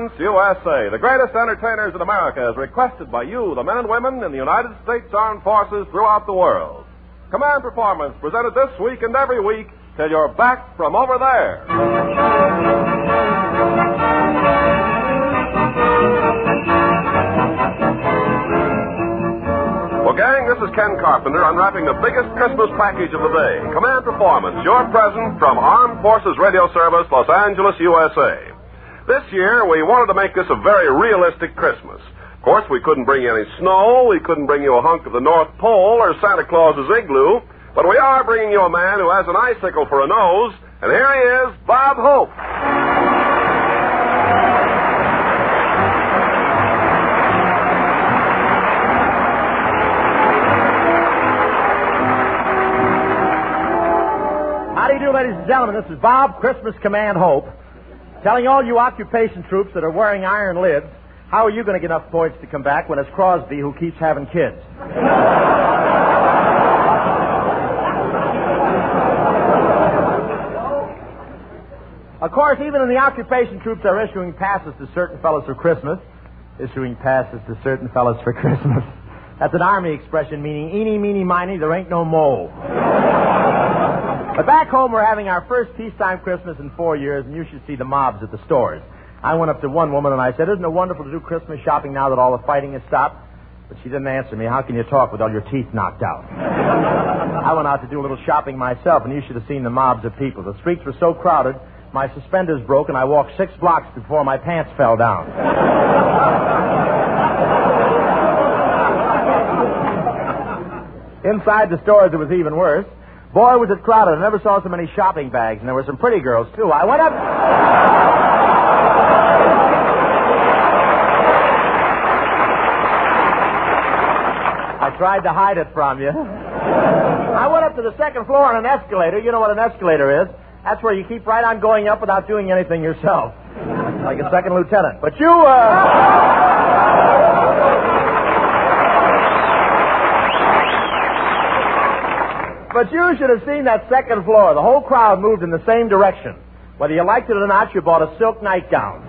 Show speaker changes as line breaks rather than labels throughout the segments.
Presents USA, the greatest entertainers in America, as requested by you, the men and women in the United States Armed Forces throughout the world. Command Performance, presented this week and every week till you're back from over there. Well, gang, this is Ken Carpenter unwrapping the biggest Christmas package of the day. Command Performance, your present from Armed Forces Radio Service, Los Angeles, USA. This year, we wanted to make this a very realistic Christmas. Of course, we couldn't bring you any snow, we couldn't bring you a hunk of the North Pole or Santa Claus's igloo, but we are bringing you a man who has an icicle for a nose, and here he is, Bob Hope.
How do you do, ladies and gentlemen? This is Bob, Christmas Command Hope, telling all you occupation troops that are wearing iron lids, how are you going to get enough points to come back when it's Crosby who keeps having kids? Of course, even in the occupation troops are issuing passes to certain fellows for Christmas. Issuing passes to certain fellows for Christmas. That's an Army expression meaning eeny, meeny, miny, there ain't no mole. But back home, we're having our first peacetime Christmas in 4 years, and you should see the mobs at the stores. I went up to one woman and I said, isn't it wonderful to do Christmas shopping now that all the fighting has stopped? But she didn't answer me. How can you talk with all your teeth knocked out? I went out to do a little shopping myself, and you should have seen the mobs of people. The streets were so crowded, my suspenders broke, and I walked 6 blocks before my pants fell down. Inside the stores, it was even worse. Boy, was it crowded. I never saw so many shopping bags, and there were some pretty girls, too. I went up... I tried to hide it from you. I went up to the second floor on an escalator. You know what an escalator is. That's where you keep right on going up without doing anything yourself. Like a second lieutenant. But you, But you should have seen that second floor. The whole crowd moved in the same direction. Whether you liked it or not, you bought a silk nightgown.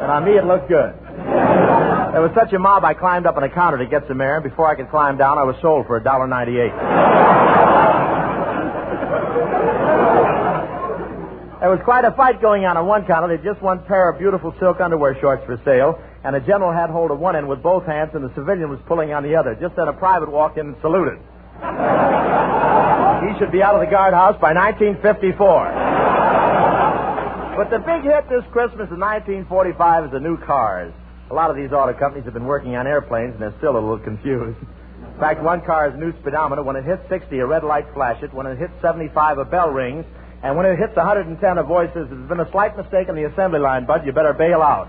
And on me, it looked good. There was such a mob, I climbed up on a counter to get some air, and before I could climb down, I was sold for $1.98. There was quite a fight going on one counter. They just one pair of beautiful silk underwear shorts for sale, and a general had hold of one end with both hands, and the civilian was pulling on the other. Just then a private walked in and saluted. He should be out of the guardhouse by 1954. But the big hit this Christmas in 1945 is the new cars. A lot of these auto companies have been working on airplanes, and they're still a little confused. In fact, one car is a new speedometer. When it hits 60, a red light flashes. When it hits 75, a bell rings. And when it hits 110, a voice says, there's been a slight mistake on the assembly line, bud. You better bail out.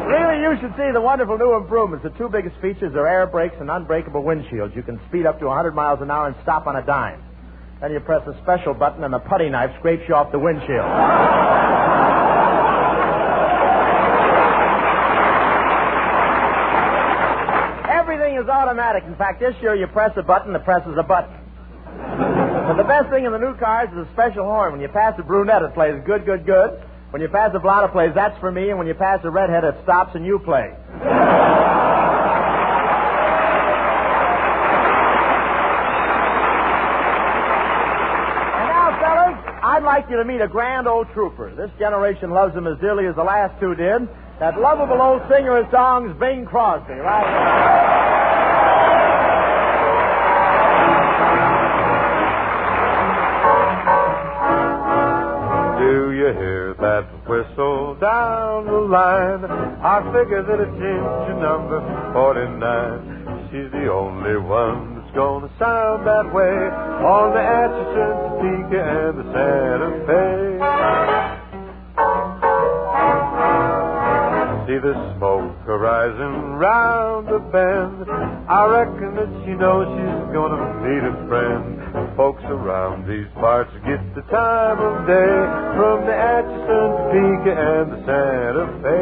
Really, you should see the wonderful new improvements. The two biggest features are air brakes and unbreakable windshields. You can speed up to 100 miles an hour and stop on a dime. Then you press a special button and a putty knife scrapes you off the windshield. Everything is automatic. In fact, this year you press a button that presses a button. But the best thing in the new cars is a special horn. When you pass a brunette, it plays good, good, good. When you pass a blonde, it plays that's for me. And when you pass a redhead, it stops and you play. I'd like you to meet a grand old trooper. This generation loves him as dearly as the last two did. That lovable old singer of songs, Bing Crosby, right?
Do you hear that whistle down the line? I figure that it's engine number 49. She's the only one that's gonna sound that way on the Atchison, Topeka, and the Santa Fe. See the smoke rising round the bend. I reckon that she knows she's gonna meet a friend. Folks around these parts get the time of day from the Atchison, Topeka, and the Santa Fe.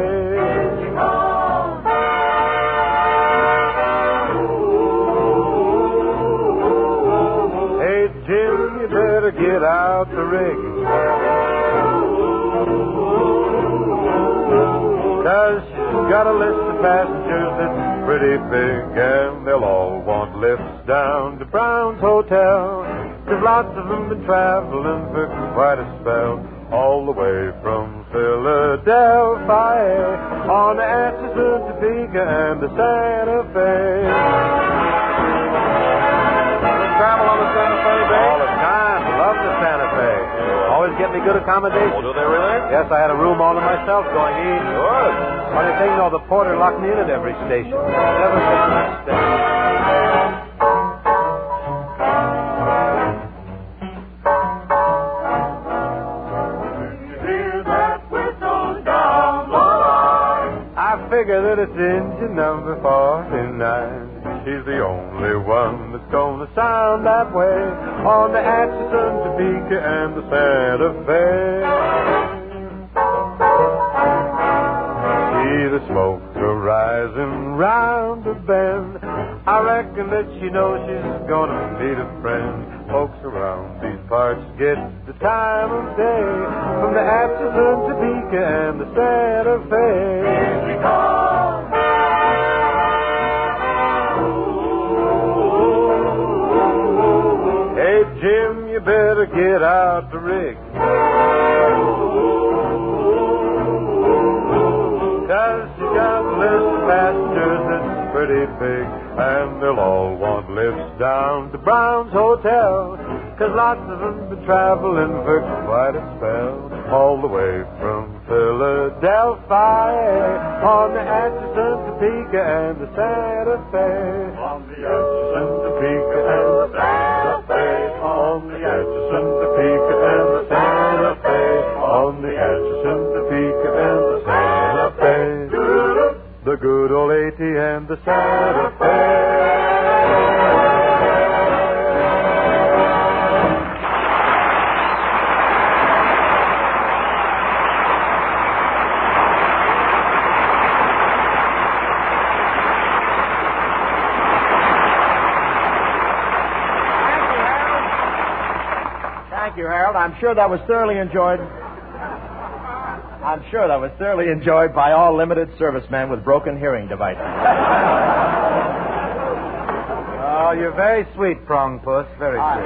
Jim, you better get out the rig. 'Cause she's got a list of passengers that's pretty big, and they'll all want lifts down to Brown's Hotel. 'Cause lots of them been traveling for quite a spell, all the way from Philadelphia on the Atchison, Topeka, and the Santa Fe.
Travel on the Santa Fe, Dave?
All the time. Love the Santa Fe. Always get me good accommodation.
Oh, do they really?
Yes, I had a room all to myself going east.
Good.
Funny thing, though, the porter locked me in at every station. Never missed an step. I figure that it's engine number 49. She's the only one that's gonna sound that way on the Atchison, Topeka, and the Santa Fe. See the smoke rising round the bend. I reckon that she knows she's gonna meet a friend. Folks around these parts get the time of day from the Atchison, Topeka, and the Santa Fe. Here we go. Hey, Jim, you better get out the rig. 'Cause she's got a list of passengers that's pretty big, and they'll all want lifts down to Brown's Hotel. 'Cause lots of them been traveling for quite a spell, all the way from Philadelphia on the Atchison, Topeka, and the Santa Fe. On the Atchison, Topeka, and the Santa Fe. On the Atchison, Topeka, and the Santa Fe. On the Atchison, Topeka, and the Santa Fe. The good old AT and the Santa Fe.
Thank you, Harold. I'm sure that was thoroughly enjoyed. I'm sure that was thoroughly enjoyed by all limited servicemen with broken hearing devices.
Oh, you're very sweet, Prong Puss. Very sweet.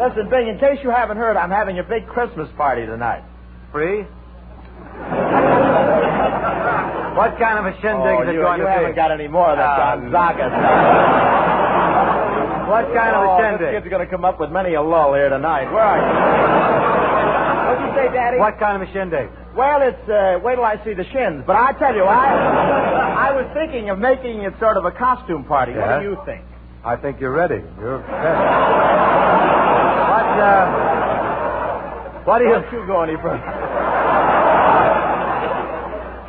Listen, Bing, in case you haven't heard, I'm having a big Christmas party tonight.
Free? What kind of a shindig is it going to be?
You haven't got any more of that Gonzaga stuff.
What kind of a shindig?
This kid's going to come up with many a lull here tonight. Where are you? What'd you say, Daddy?
What kind of a shindig?
Well, it's, wait till I see the shins. But I tell you, I was thinking of making it sort of a costume party.
Yeah?
What do you think?
I think you're ready. You're ready. What do you...
Don't you go any further.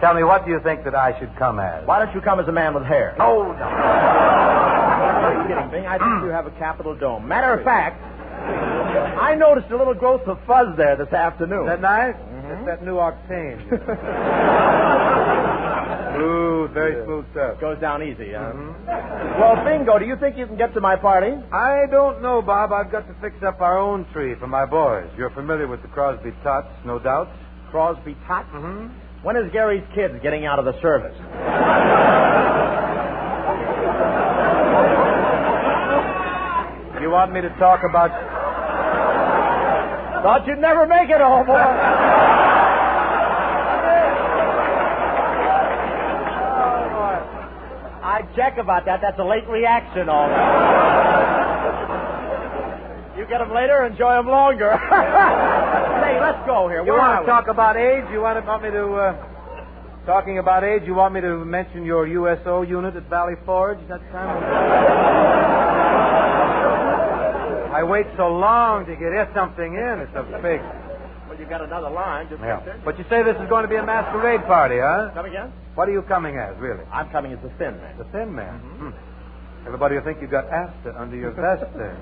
Tell me, what do you think that I should come as?
Why don't you come as a man with hair?
Oh, no.
Are you kidding, Bing? I think you have a capital dome. Matter of fact, I noticed a little growth of fuzz there this afternoon.
Is that nice? It's that new octane. Smooth, very smooth stuff.
Goes down easy, huh? Well, Bingo, do you think you can get to my party?
I don't know, Bob. I've got to fix up our own tree for my boys. You're familiar with the Crosby Tots, no doubt.
Crosby Tots?
Mm-hmm.
When is Gary's kids getting out of the service?
You want me to talk about...
Thought you'd never make it, old boy. I'd check about that. That's a late reaction, all right. You get them later, enjoy them longer. Hey, let's go here.
You want to talk about age? You want me to... Talking about age, you want me to mention your USO unit at Valley Forge? That time? I wait so long to get something in. It's a fig.
Well, you got another line. Just
But you say this is going to be a masquerade party, huh?
Come again?
What are you coming as, really?
I'm coming as the Thin Man.
The Thin Man? Mm-hmm. Everybody will think you've got Asta under your vest there.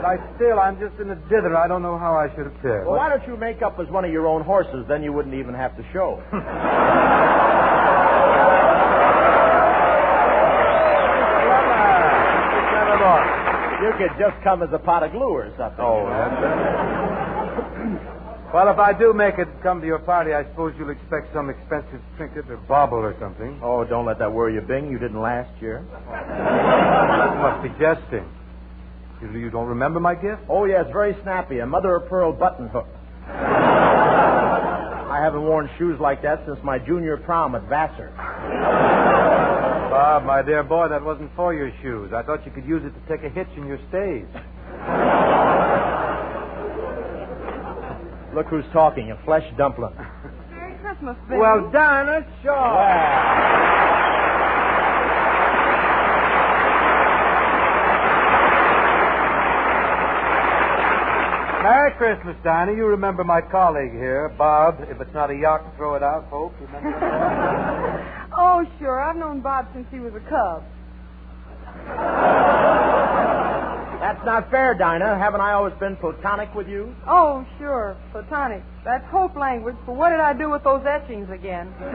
But I'm just in a dither. I don't know how I should appear.
Well, why don't you make up as one of your own horses? Then you wouldn't even have to show. You could just come as a pot of glue or something.
Oh, that's Well, if I do make it come to your party, I suppose you'll expect some expensive trinket or bauble or something.
Oh, don't let that worry you, Bing. You didn't last year.
You must be jesting. You don't remember my gift?
Oh, yes, very snappy. A mother-of-pearl button hook. I haven't worn shoes like that since my junior prom at Vassar.
Bob, my dear boy, that wasn't for your shoes. I thought you could use it to take a hitch in your stays.
Look who's talking, a flesh dumpling.
Merry Christmas, Bing.
Well, Dinah Shaw. Merry Christmas, Dinah. You remember my colleague here, Bob. If it's not a yacht, throw it out, folks. Remember that?
Oh, sure. I've known Bob since he was a cub.
That's not fair, Dinah. Haven't I always been platonic with you?
Oh, sure. Platonic. That's hope language. But what did I do with those etchings again?
Are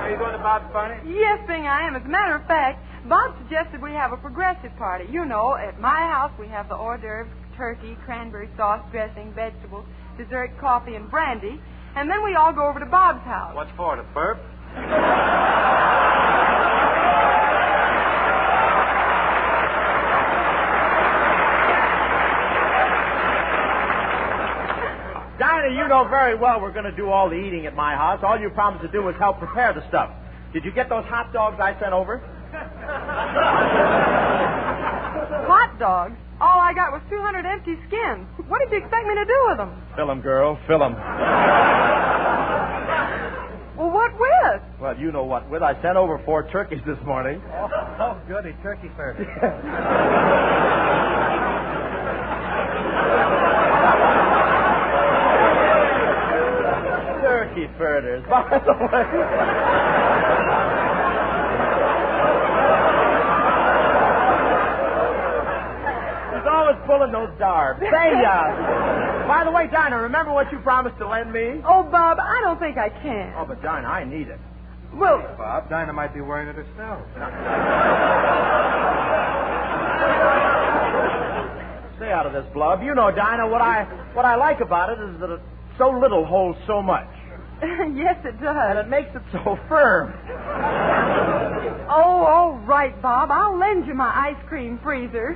you going to Bob's party?
Yes, Bing, I am. As a matter of fact, Bob suggested we have a progressive party. You know, at my house we have the hors d'oeuvres, turkey, cranberry sauce, dressing, vegetables, dessert, coffee, and brandy. And then we all go over to Bob's house.
What's for, to burp?
Dinah, you know very well we're going to do all the eating at my house. All you promised to do was help prepare the stuff. Did you get those hot dogs I sent over?
Hot dogs? All I got was 200 empty skins. What did you expect me to do with them?
Fill 'em, girl. Fill 'em.
Well, what with?
Well, you know what with. I sent over 4 turkeys this morning.
Oh, goody. Turkey first.
Turkey furters. By the way. He's always pulling those darbs. Say, by the way, Dinah, remember what you promised to lend me?
Oh, Bob, I don't think I can.
Oh, but Dinah, I need it.
Well,
Bob, Dinah might be wearing it herself.
Stay out of this, Blub. You know, Dinah, what I like about it is that it so little holds so much.
yes, it does.
And it makes it so firm.
Oh, all right, Bob. I'll lend you my ice cream freezer.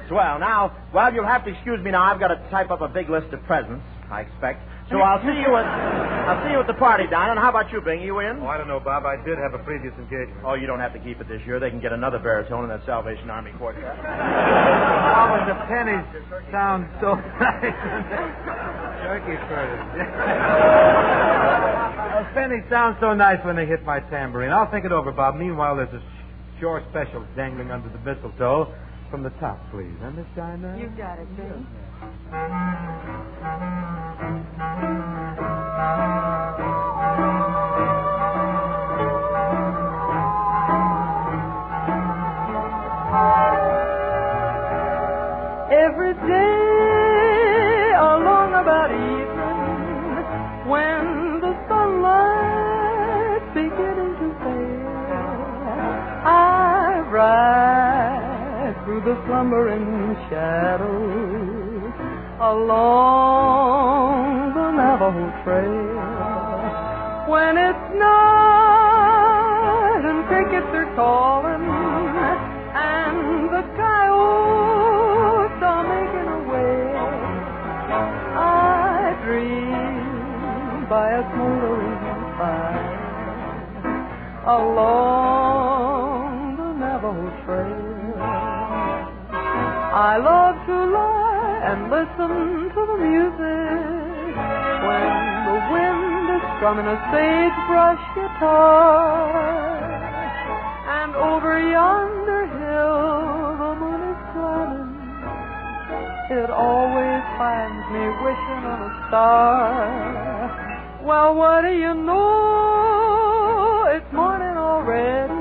Swell. Now, well, you'll have to excuse me now. I've got to type up a big list of presents, I expect. So I'll see you at the party, Dinah. And how about you, Bing? You in?
Oh, I don't know, Bob. I did have a previous engagement.
Oh, you don't have to keep it this year. They can get another baritone in that Salvation Army quartet.
Oh, and the pennies sound so nice. Turkey further. Those pennies sound so nice when they hit my tambourine. I'll think it over, Bob. Meanwhile, there's a shore special dangling under the mistletoe. From the top, please. Huh, Miss Dinah?
You got it, Bing. Every day along about evening, when the sunlight's beginning to fade, I ride through the slumbering shadows along the Navajo Trail. When it's night and crickets are calling and the coyotes are making away, I dream by a smoldering fire along the Navajo Trail. I love to lie and listen to the music when the wind is strumming a sagebrush guitar, and over yonder hill the moon is climbing. It always finds me wishing on a star. Well, what do you know? It's morning already.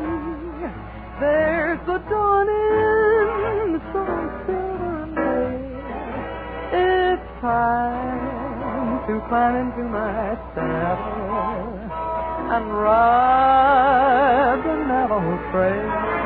There's the dawn in so silver and gray. It's time to climb into my saddle and ride the Navajo Trail.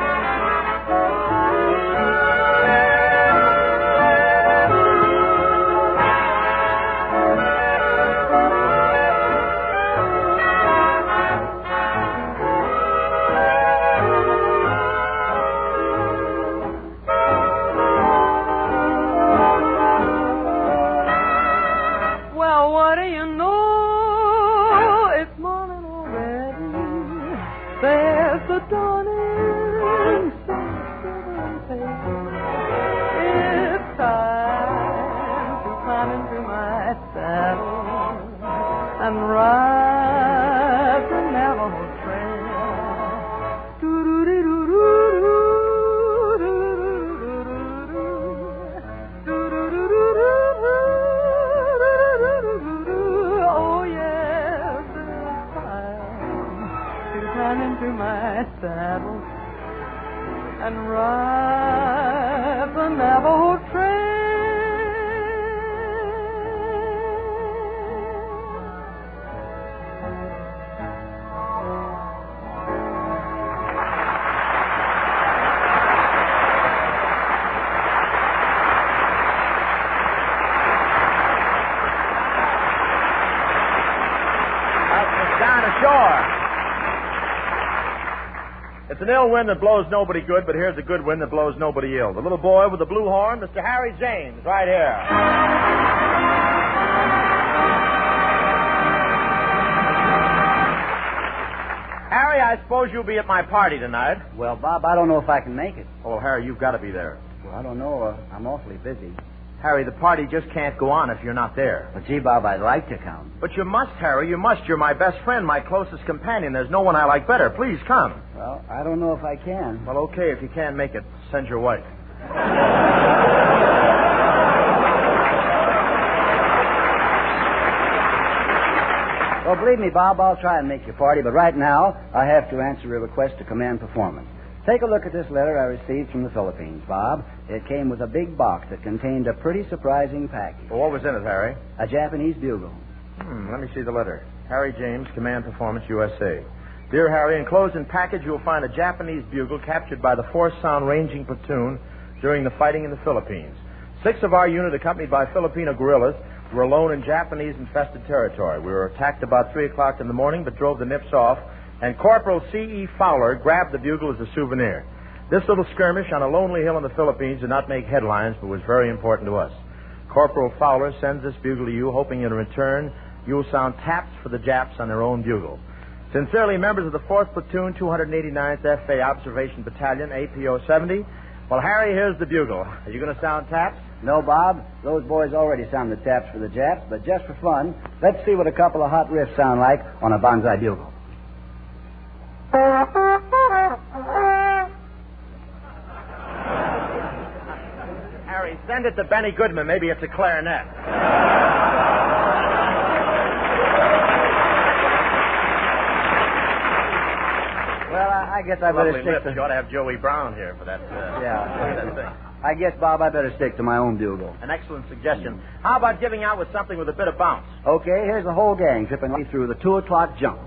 It's an ill wind that blows nobody good, but here's a good wind that blows nobody ill. The little boy with the blue horn, Mr. Harry James, right here. Harry, I suppose you'll be at my party tonight.
Well, Bob, I don't know if I can make it.
Oh, Harry, you've got to be there.
Well, I don't know. I'm awfully busy.
Harry, the party just can't go on if you're not there.
But, gee, Bob, I'd like to come.
But you must, Harry. You must. You're my best friend, my closest companion. There's no one I like better. Please come.
Well, I don't know if I can.
Well, okay. If you can't make it, send your wife.
Well, believe me, Bob, I'll try and make your party. But right now, I have to answer a request to command performance. Take a look at this letter I received from the Philippines, Bob. It came with a big box that contained a pretty surprising package.
Well, what was in it, Harry?
A Japanese bugle.
Let me see the letter. Harry James, Command Performance, USA. Dear Harry, enclosed in package you'll find a Japanese bugle captured by the 4th Sound Ranging Platoon during the fighting in the Philippines. 6 of our unit, accompanied by Filipino guerrillas, were alone in Japanese-infested territory. We were attacked about 3 o'clock in the morning, but drove the nips off, and Corporal C.E. Fowler grabbed the bugle as a souvenir. This little skirmish on a lonely hill in the Philippines did not make headlines, but was very important to us. Corporal Fowler sends this bugle to you, hoping in return you will sound taps for the Japs on their own bugle. Sincerely, members of the 4th Platoon, 289th FA Observation Battalion, APO 70. Well, Harry, here's the bugle. Are you going to sound taps?
No, Bob. Those boys already sounded taps for the Japs, but just for fun, let's see what a couple of hot riffs sound like on a bonsai bugle.
Harry, send it to Benny Goodman. Maybe it's a clarinet.
Well, I guess I better
Lovely
stick
lips.
to...
You ought to have Joey Brown here for that. That thing.
I guess, Bob, I better stick to my own bugle.
An excellent suggestion. How about giving out with something with a bit of bounce?
Okay, here's the whole gang tripping through the 2 o'clock jump.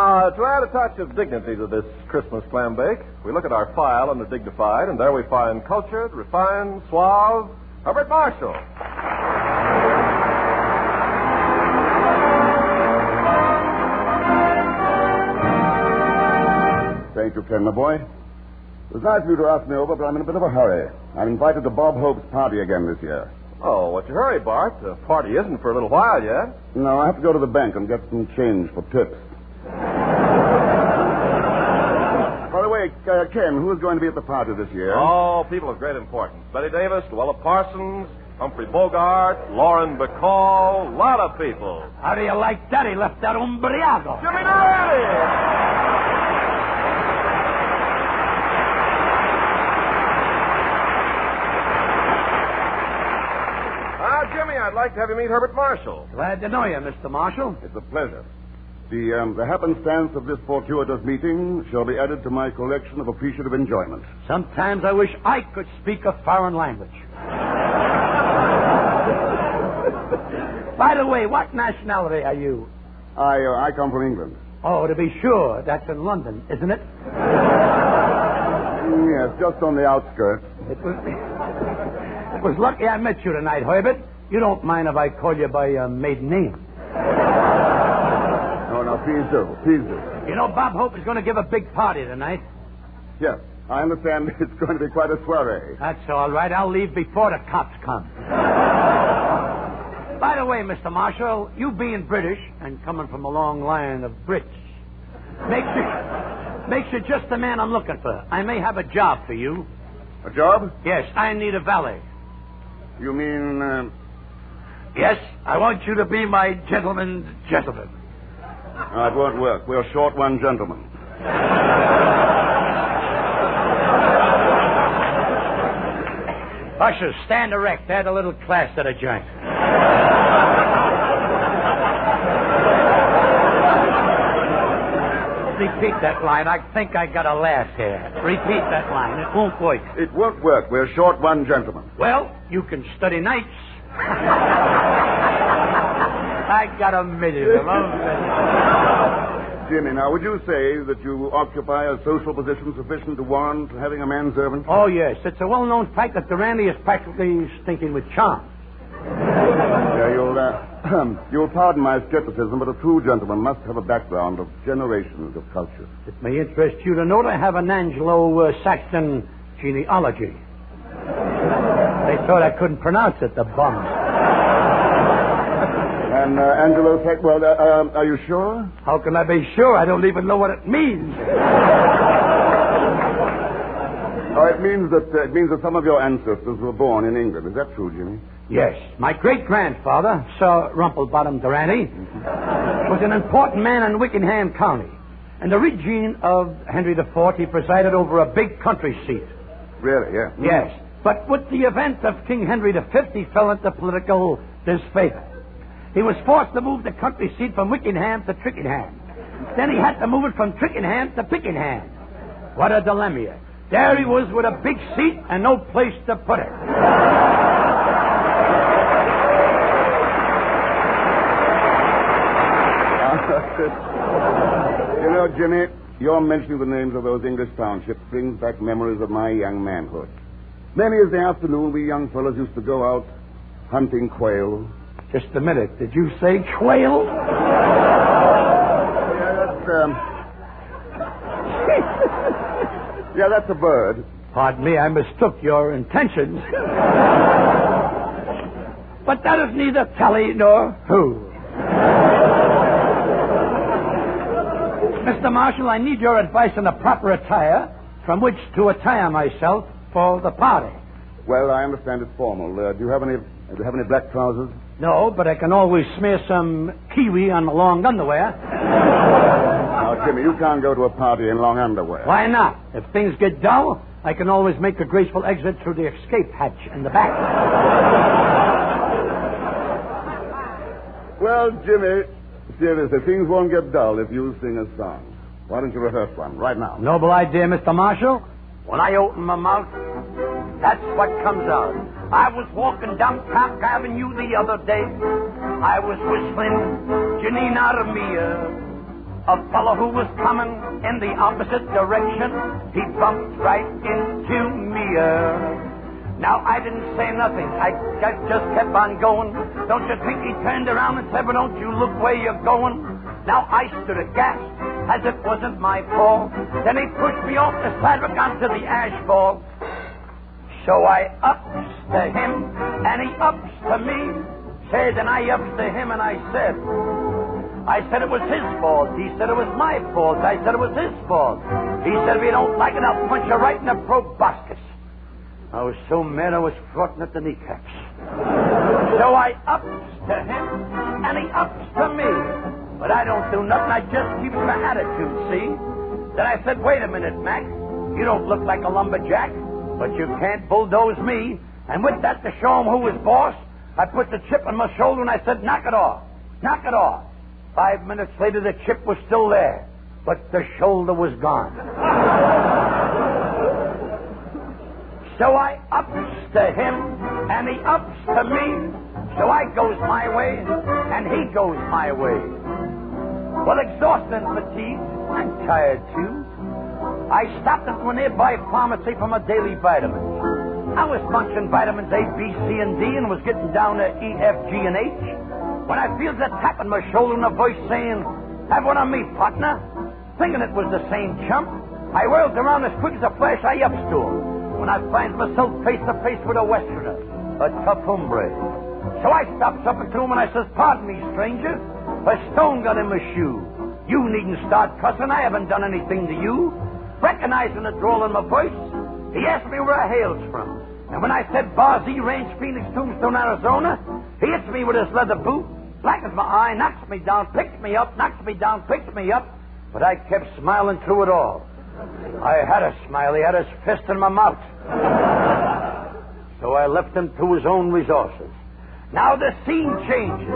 Now, to add a touch of dignity to this Christmas clam bake, we look at our file under Dignified, and there we find cultured, refined, suave Herbert Marshall.
Thank you, Ken, my boy. It was nice of you to ask me over, but I'm in a bit of a hurry. I'm invited to Bob Hope's party again this year.
Oh, what's your hurry, Bart? The party isn't for a little while yet.
No, I have to go to the bank and get some change for tips. By the way, Ken, who is going to be at the party this year?
Oh, people of great importance. Betty Davis, Luella Parsons, Humphrey Bogart, Lauren Bacall, a lot of people.
How do you like that? He left that umbriago.
Jimmy Durante! Jimmy, I'd like to have you meet Herbert Marshall.
Glad to know you, Mr. Marshall.
It's a pleasure. The happenstance of this fortuitous meeting shall be added to my collection of appreciative enjoyment.
Sometimes I wish I could speak a foreign language. By the way, what nationality are you?
I come from England.
Oh, to be sure. That's in London, isn't it?
Yes, just on the outskirts.
It was lucky I met you tonight, Herbert. You don't mind if I call you by your maiden name?
No, please do. Please do.
You know, Bob Hope is going to give a big party tonight.
Yes, I understand it's going to be quite a soiree.
That's all right. I'll leave before the cops come. By the way, Mr. Marshall, you being British and coming from a long line of Brits makes you just the man I'm looking for. I may have a job for you.
A job?
Yes, I need a valet.
You mean...
Yes, I want you to be my gentleman's gentleman.
It won't work. We're short one gentleman.
Ushers, stand erect. Add a little class to the joint. Repeat that line. I think I got a laugh here. Repeat that line. It won't work.
It won't work. We're short one gentleman.
Well, you can study nights. I got a million of them.
Jimmy, now, would you say that you occupy a social position sufficient to warrant having a manservant?
Oh, yes. It's a well-known fact that Durante is practically stinking with charm.
Yeah, you'll pardon my skepticism, but a true gentleman must have a background of generations of culture.
It may interest you to know I have an Anglo-Saxon genealogy. They thought I couldn't pronounce it, the bums.
And Anglo-Saxon, well, are you sure?
How can I be sure? I don't even know what it means.
Oh, it means that some of your ancestors were born in England. Is that true, Jimmy?
Yes. My great-grandfather, Sir Rumplebottom Durante, was an important man in Wickenham County. And the regent of Henry IV, he presided over a big country seat.
Really, yeah.
Yes. But with the event of King Henry V, he fell into political disfavor. He was forced to move the country seat from Wickenham to Twickenham. Then he had to move it from Twickenham to Pickenham. What a dilemma. There he was with a big seat and no place to put it.
You know, Jimmy, your mentioning the names of those English townships brings back memories of my young manhood. Many is the afternoon we young fellows used to go out hunting quail.
Just a minute. Did you say quail?
Yeah, that's a bird.
Pardon me, I mistook your intentions. But that is neither tally nor who. Mr. Marshall, I need your advice on the proper attire from which to attire myself for the party.
Well, I understand it's formal. Do you have any black trousers?
No, but I can always smear some kiwi on the long underwear.
Now, Jimmy, you can't go to a party in long underwear.
Why not? If things get dull, I can always make a graceful exit through the escape hatch in the back.
Well, Jimmy, seriously, things won't get dull if you sing a song. Why don't you rehearse one right now?
Noble idea, Mr. Marshall. When I open my mouth, that's what comes out. I was walking down Park Avenue the other day. I was whistling Janine Armia.
a fellow who was coming in the opposite direction. He bumped right into me. Now, I didn't say nothing. I just kept on going. Don't you think he turned around and said, well, don't you look where you're going? Now, I stood aghast, as it wasn't my fault. Then he pushed me off the sidewalk onto the asphalt. So I ups to him, and he ups to me. Said, and I ups to him, and I said it was his fault. He said it was my fault. I said it was his fault. He said, if you don't like it, I'll punch you right in the proboscis. I was so mad I was frothing at the kneecaps. So I ups to him, and he ups to me. But I don't do nothing. I just keep my attitude, see? Then I said, wait a minute, Mac. You don't look like a lumberjack, but you can't bulldoze me. And with that, to show him who was boss, I put the chip on my shoulder and I said, knock it off. Knock it off. 5 minutes later, the chip was still there, but the shoulder was gone. So I ups to him, and he ups to me. So I goes my way, and he goes my way. Well, exhausted and fatigued, I'm tired too. I stopped into a nearby pharmacy for my daily vitamins. I was munching vitamins A, B, C, and D, and was getting down to E, F, G, and H, when I feels a tap on my shoulder and a voice saying, have one on me, partner. Thinking it was the same chump, I whirls around as quick as a flash. I ups to him, when I finds myself face to face with a Westerner, a tough hombre. So I stops up to him and I says, pardon me, stranger, a stone got in my shoe. You needn't start cussing. I haven't done anything to you. Recognizing the drawl in my voice, he asked me where I hails from. And when I said Bar Z Ranch, Phoenix, Tombstone, Arizona, he hits me with his leather boot, blackens my eye, knocks me down, picks me up, knocks me down, picks me up. But I kept smiling through it all. I had a smile. He had his fist in my mouth. So I left him to his own resources. Now the scene changes.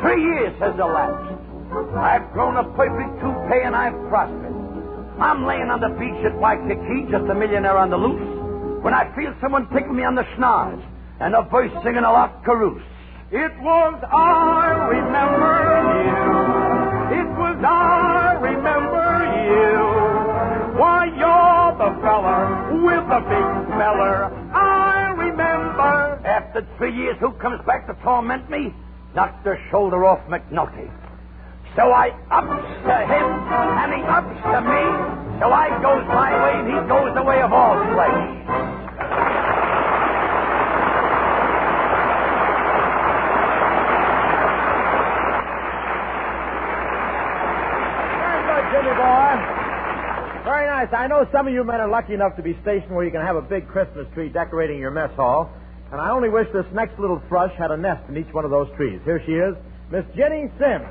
3 years has elapsed. I've grown a perfect toupee and I've prospered. I'm laying on the beach at Waikiki, just a millionaire on the loose, when I feel someone tickle me on the schnoz and a voice singing a la carouse. It was I remember you. It was I remember you. Why, you're the feller with the big smeller. I remember. After 3 years, who comes back to torment me? Knocked the shoulder off McNulty. So I ups to him, and he ups to me. So I goes my way, and he goes the way of all flesh.
Jimmy boy. Very nice. I know some of you men are lucky enough to be stationed where you can have a big Christmas tree decorating your mess hall. And I only wish this next little thrush had a nest in each one of those trees. Here she is, Miss Jenny Sims.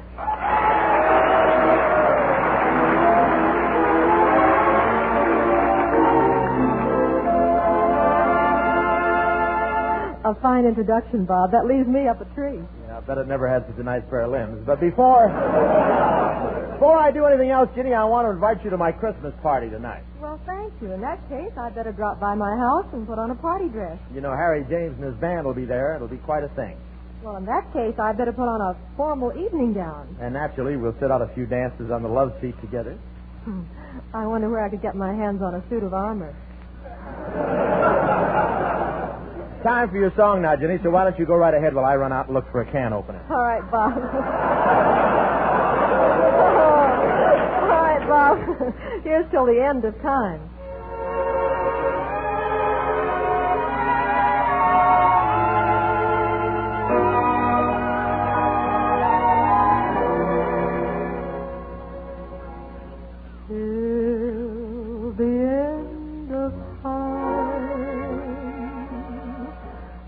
A fine introduction, Bob. That leaves me up a tree.
Yeah, I bet it never had such a nice pair of limbs. But before I do anything else, Jenny, I want to invite you to my Christmas party tonight.
Well, thank you. In that case, I'd better drop by my house and put on a party dress.
You know, Harry James and his band will be there. It'll be quite a thing.
Well, in that case, I'd better put on a formal evening gown.
And naturally, we'll sit out a few dances on the love seat together.
I wonder where I could get my hands on a suit of armor.
Time for your song now, Jenny, so why don't you go right ahead while I run out and look for a can opener.
All right, Bob. All right, Bob. Here's till the end of time. Till the end of time,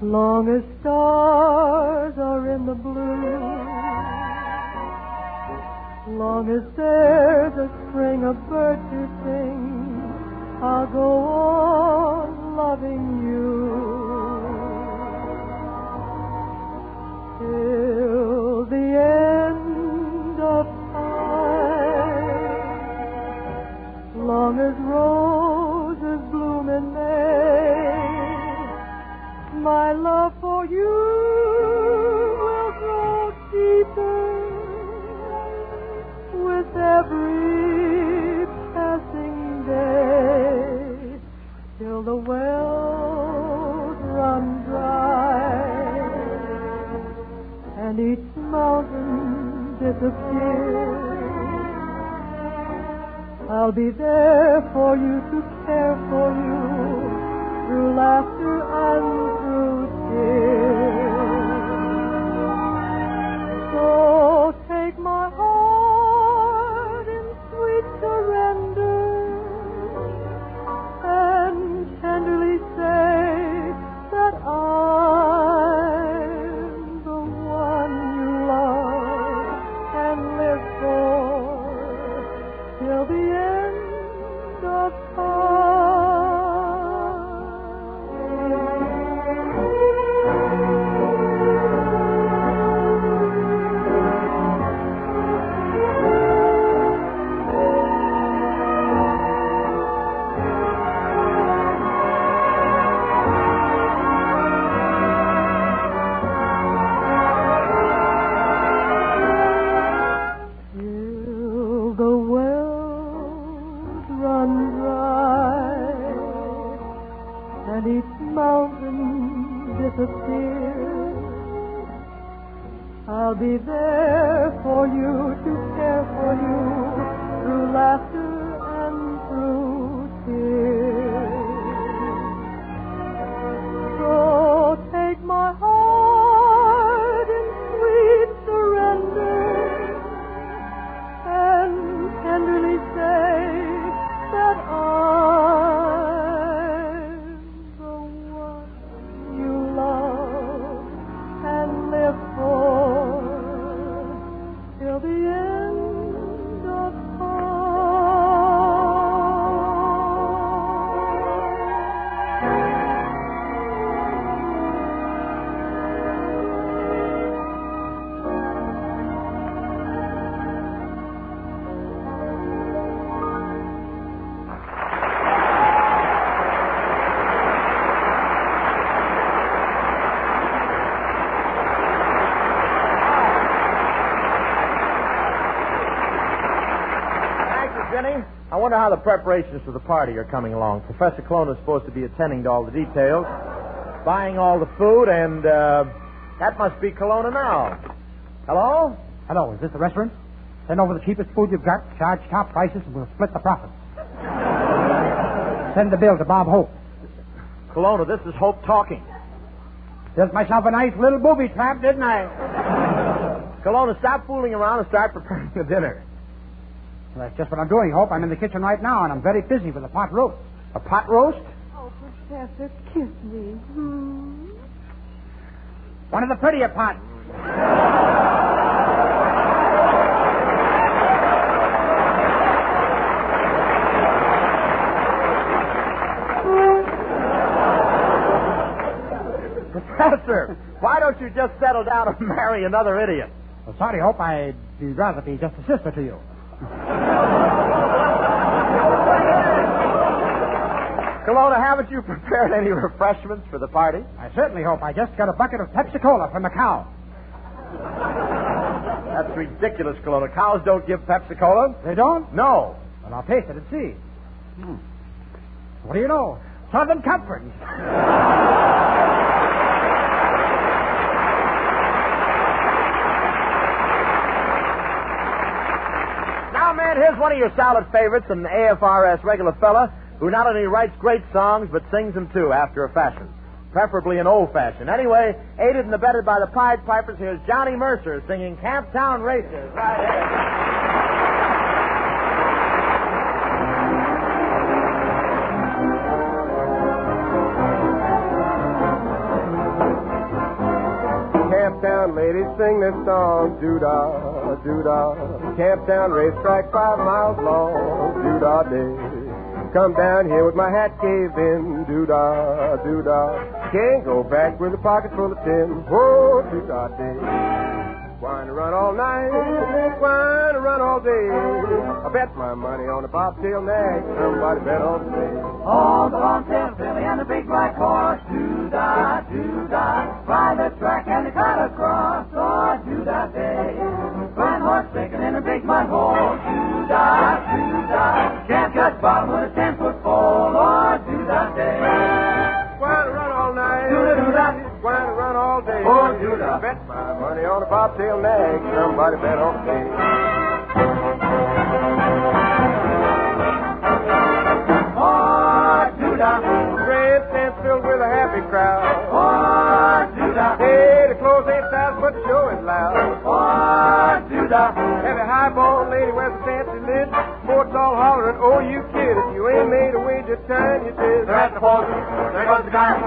long as stars are in the blue, long as there's a string of birds to sing, I'll go on loving you. Till the end of time, long as roses bloom in May, my love for you will grow deeper with every passing day, till the wells run dry and each mountain disappears. I'll be there for you to care for you through laughter and through tears. So take my heart in sweet surrender and tenderly say that I'm the one you love and live for till the end of I'll be there for you to care for you through laughter and through tears. So take my heart in sweet surrender and tenderly say that I'm the one you love and live for till the end of
I wonder how the preparations for the party are coming along. Professor Colonna is supposed to be attending to all the details, buying all the food, and that must be Colonna now. Hello?
Hello, is this the restaurant? Send over the cheapest food you've got, charge top prices, and we'll split the profits. Send the bill to Bob Hope.
Colonna, this is Hope talking.
Built myself a nice little booby trap, didn't I?
Colonna, stop fooling around and start preparing the dinner.
Well, that's just what I'm doing, Hope. I'm in the kitchen right now, and I'm very busy with a pot roast.
A pot roast?
Oh, Professor, kiss me.
One of the prettier pots.
Professor, why don't you just settle down and marry another idiot?
Well, sorry, Hope. I'd rather be just a sister to you.
Colonna, haven't you prepared any refreshments for the party?
I certainly hope. I just got a bucket of Pepsi-Cola from the cow.
That's ridiculous, Colonna. Cows don't give Pepsi-Cola.
They don't?
No.
Well, I'll taste it and see. What do you know? Southern Comfort.
Now, man, here's one of your salad favorites, an AFRS regular fella who not only writes great songs, but sings them, too, after a fashion. Preferably an old fashion. Anyway, aided and abetted by the Pied Pipers, here's Johnny Mercer singing Camptown Races. Right here.
Camptown ladies sing this song, doo-dah, doo-dah. Camptown racetrack 5 miles long, doo-dah day. Come down here with my hat caved in, doo-dah, doo-dah. Can't go back with a pocket full of tin, whoa, doo-dah day. Wine to run all night, wine to run all day. I bet my money on a bobtail nag, somebody bet on the day.
Oh, the long-tailed filly and the big black horse, doo-dah, doo-dah. Ride the track and the cut across, oh, doo-dah day. Fine horse horse breaking in a big mud hole. Doo-dah. Can't catch bottom with a 10-foot pole. Oh, doo-dah day.
Going to run all night.
Doo-dah.
Going to run all day.
Oh, doo-dah.
Bet my money on a bobtail nag. Somebody bet on me.
Oh, doo-dah.
Grandstand filled with a happy crowd.
Oh, doo-dah.
Hey, the clothes ain't fast, but the show is loud.
Oh, doo-dah.
Every high-bone lady wears a fancy lid. Sports all hollering, oh, you kid. If you ain't made a wager, turn your diz.
They're at the falls. There goes the car.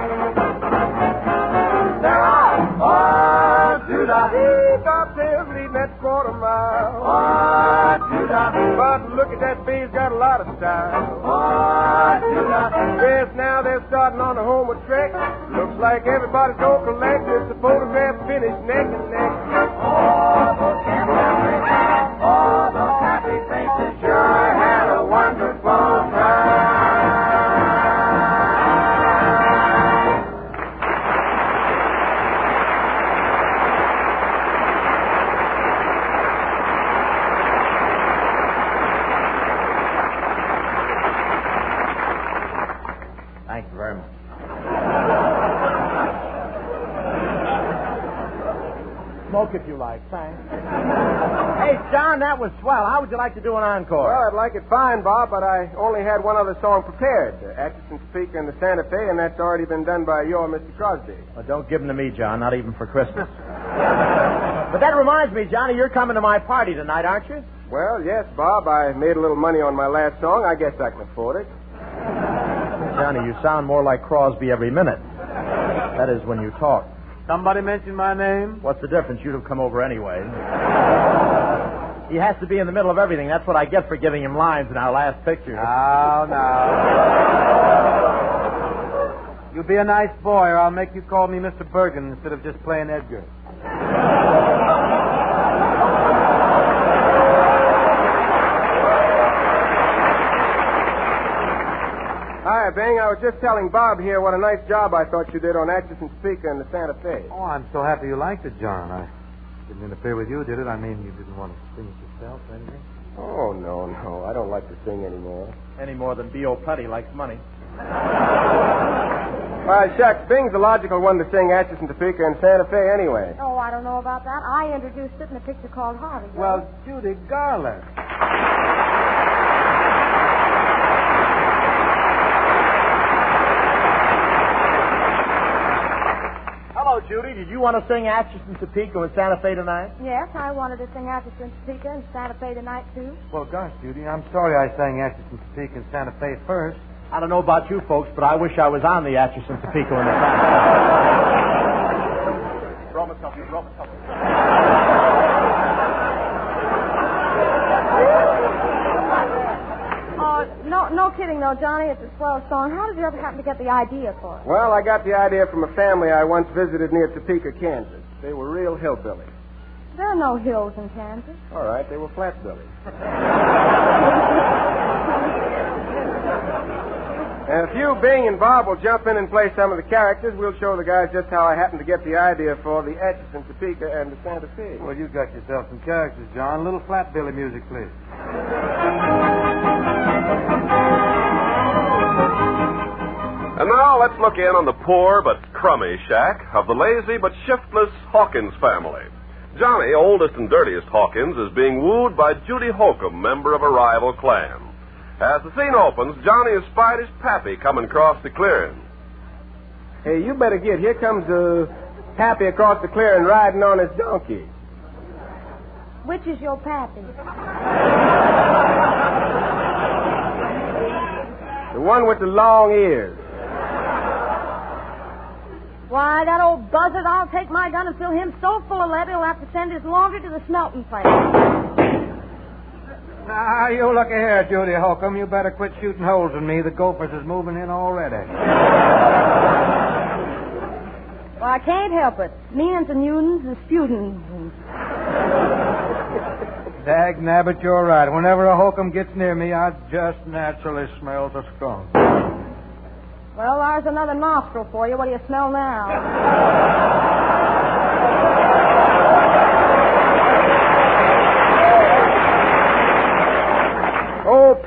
They're out. Oh, doo-dah.
Hey, bobtails leading that quarter mile.
Oh, doo-dah.
But look at that bay's got a lot of style.
Oh, doo-dah.
Yes, now they're starting on the homeward trek. Looks like everybody's gonna collect. It's the photograph finish neck and neck.
Oh, those campers, oh, those happy faces sure had a wonderful time.
Thank you very much. Smoke if you like, thanks. Hey, John, that was swell. How would you like to do an encore?
Well, I'd like it fine, Bob, but I only had one other song prepared. Atchison, Topeka, and the Santa Fe, and that's already been done by you and Mr. Crosby.
Well, don't give them to me, John, not even for Christmas. But that reminds me, Johnny, you're coming to my party tonight, aren't you?
Well, yes, Bob. I made a little money on my last song. I guess I can afford it.
Johnny, you sound more like Crosby every minute. That is when you talk.
Somebody mentioned my name?
What's the difference? You'd have come over anyway. He has to be in the middle of everything. That's what I get for giving him lines in our last picture.
Now. You be a nice boy, or I'll make you call me Mr. Bergen instead of just playing Edgar. Hi, Bing. I was just telling Bob here what a nice job I thought you did on Atchison, Topeka, and the Santa Fe.
Oh, I'm so happy you liked it, John. I didn't interfere with you, did it? I mean, you didn't want to sing it yourself or anything?
Oh, no. I don't like to sing anymore.
Any more than B.O. Putty likes money.
Why, shucks, Bing's the logical one to sing Atchison, Topeka, and Santa Fe anyway.
Oh, I don't know about that. I introduced it in a picture called Harvey.
Well, Judy Garland.
Hello, Judy. Did you want to sing Atchison, Topeka, and Santa Fe tonight?
Yes, I wanted to sing Atchison, Topeka, and Santa Fe tonight, too.
Well, gosh, Judy, I'm sorry I sang Atchison, Topeka, and Santa Fe first.
I don't know about you folks, but I wish I was on the Atchison, Topeka, and the Santa Fe. Roll myself.
No kidding, though, Johnny. It's a swell song. How did you ever happen to get the idea for it?
Well, I got the idea from a family I once visited near Topeka, Kansas. They were real hillbillies.
There are no hills in Kansas.
All right, they were flatbillies. And if you, Bing, and Bob will jump in and play some of the characters, we'll show the guys just how I happened to get the idea for the Atchison, Topeka, and the Santa Fe.
Well, you got yourself some characters, John. A little flatbilly music, please.
And now let's look in on the poor but crummy shack of the lazy but shiftless Hawkins family. Johnny, oldest and dirtiest Hawkins, is being wooed by Judy Holcomb, member of a rival clan. As the scene opens, Johnny has spied his pappy coming across the clearing.
Hey, you better get. Here comes Pappy across the clearing riding on his donkey.
Which is your pappy?
The one with the long ears.
Why, that old buzzard, I'll take my gun and fill him so full of lead he'll have to send his launder to the smelting plant.
Ah, you look here, Judy Holcomb. You better quit shooting holes in me. The Gophers is moving in already.
Well, I can't help it. Means and Newtons and Sputins.
Dag nabbit, you're right. Whenever a Holcomb gets near me, I just naturally smell the skunk.
Well, there's another nostril for you. What do you smell now?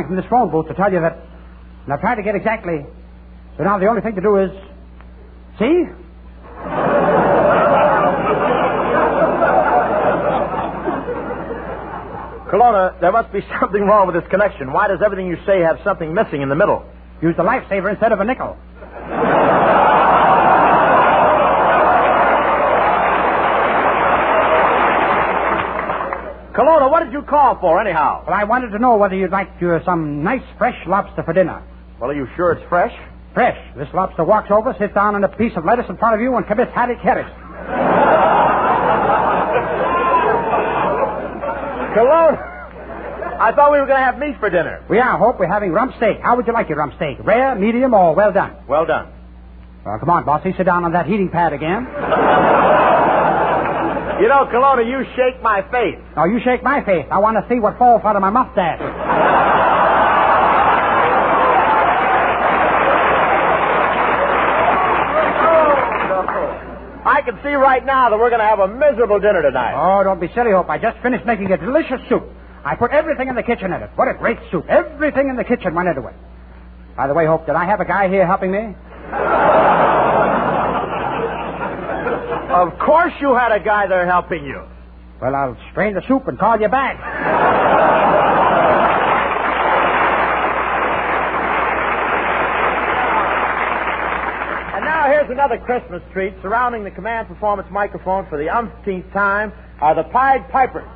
calling from this phone booth to tell you that... And I've tried to get exactly... So now the only thing to do is... See?
Kelowna, there must be something wrong with this connection. Why does everything you say have something missing in the middle?
Use the lifesaver instead of a nickel.
Kelowna, what did you call for, anyhow?
Well, I wanted to know whether you'd like some nice fresh lobster for dinner.
Well, are you sure it's fresh?
Fresh. This lobster walks over, sits down on a piece of lettuce in front of you, and commits harry-carry.
Kelowna, I thought we were going to have meat for dinner.
We are, Hope. We're having rump steak. How would you like your rump steak? Rare, medium, or well done?
Well done.
Well, come on, bossy. Sit down on that heating pad again.
You know, Kelowna, you shake my faith.
No, you shake my face. I want to see what falls out of my mustache.
I can see right now that we're going to have a miserable dinner tonight.
Oh, don't be silly, Hope. I just finished making a delicious soup. I put everything in the kitchen in it. What a great soup. Everything in the kitchen went into it. By the way, Hope, did I have a guy here helping me?
Of course you had a guy there helping you.
Well, I'll strain the soup and call you back.
And now here's another Christmas treat. Surrounding the Command Performance microphone for the umpteenth time are the Pied Pipers.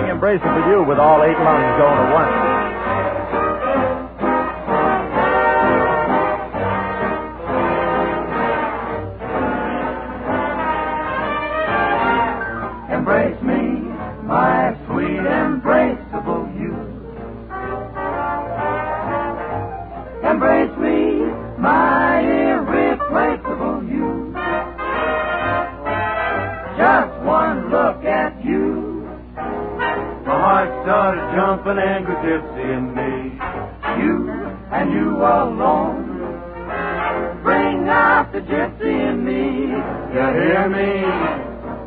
Embracing with you with all 8 lungs going at once.
Embrace me, my sweet embraceable you. Embrace me, my irreplaceable you. Just one look at you. My heart started jumping, angry gypsy in me. You and you alone. Bring out the gypsy in me. You hear me?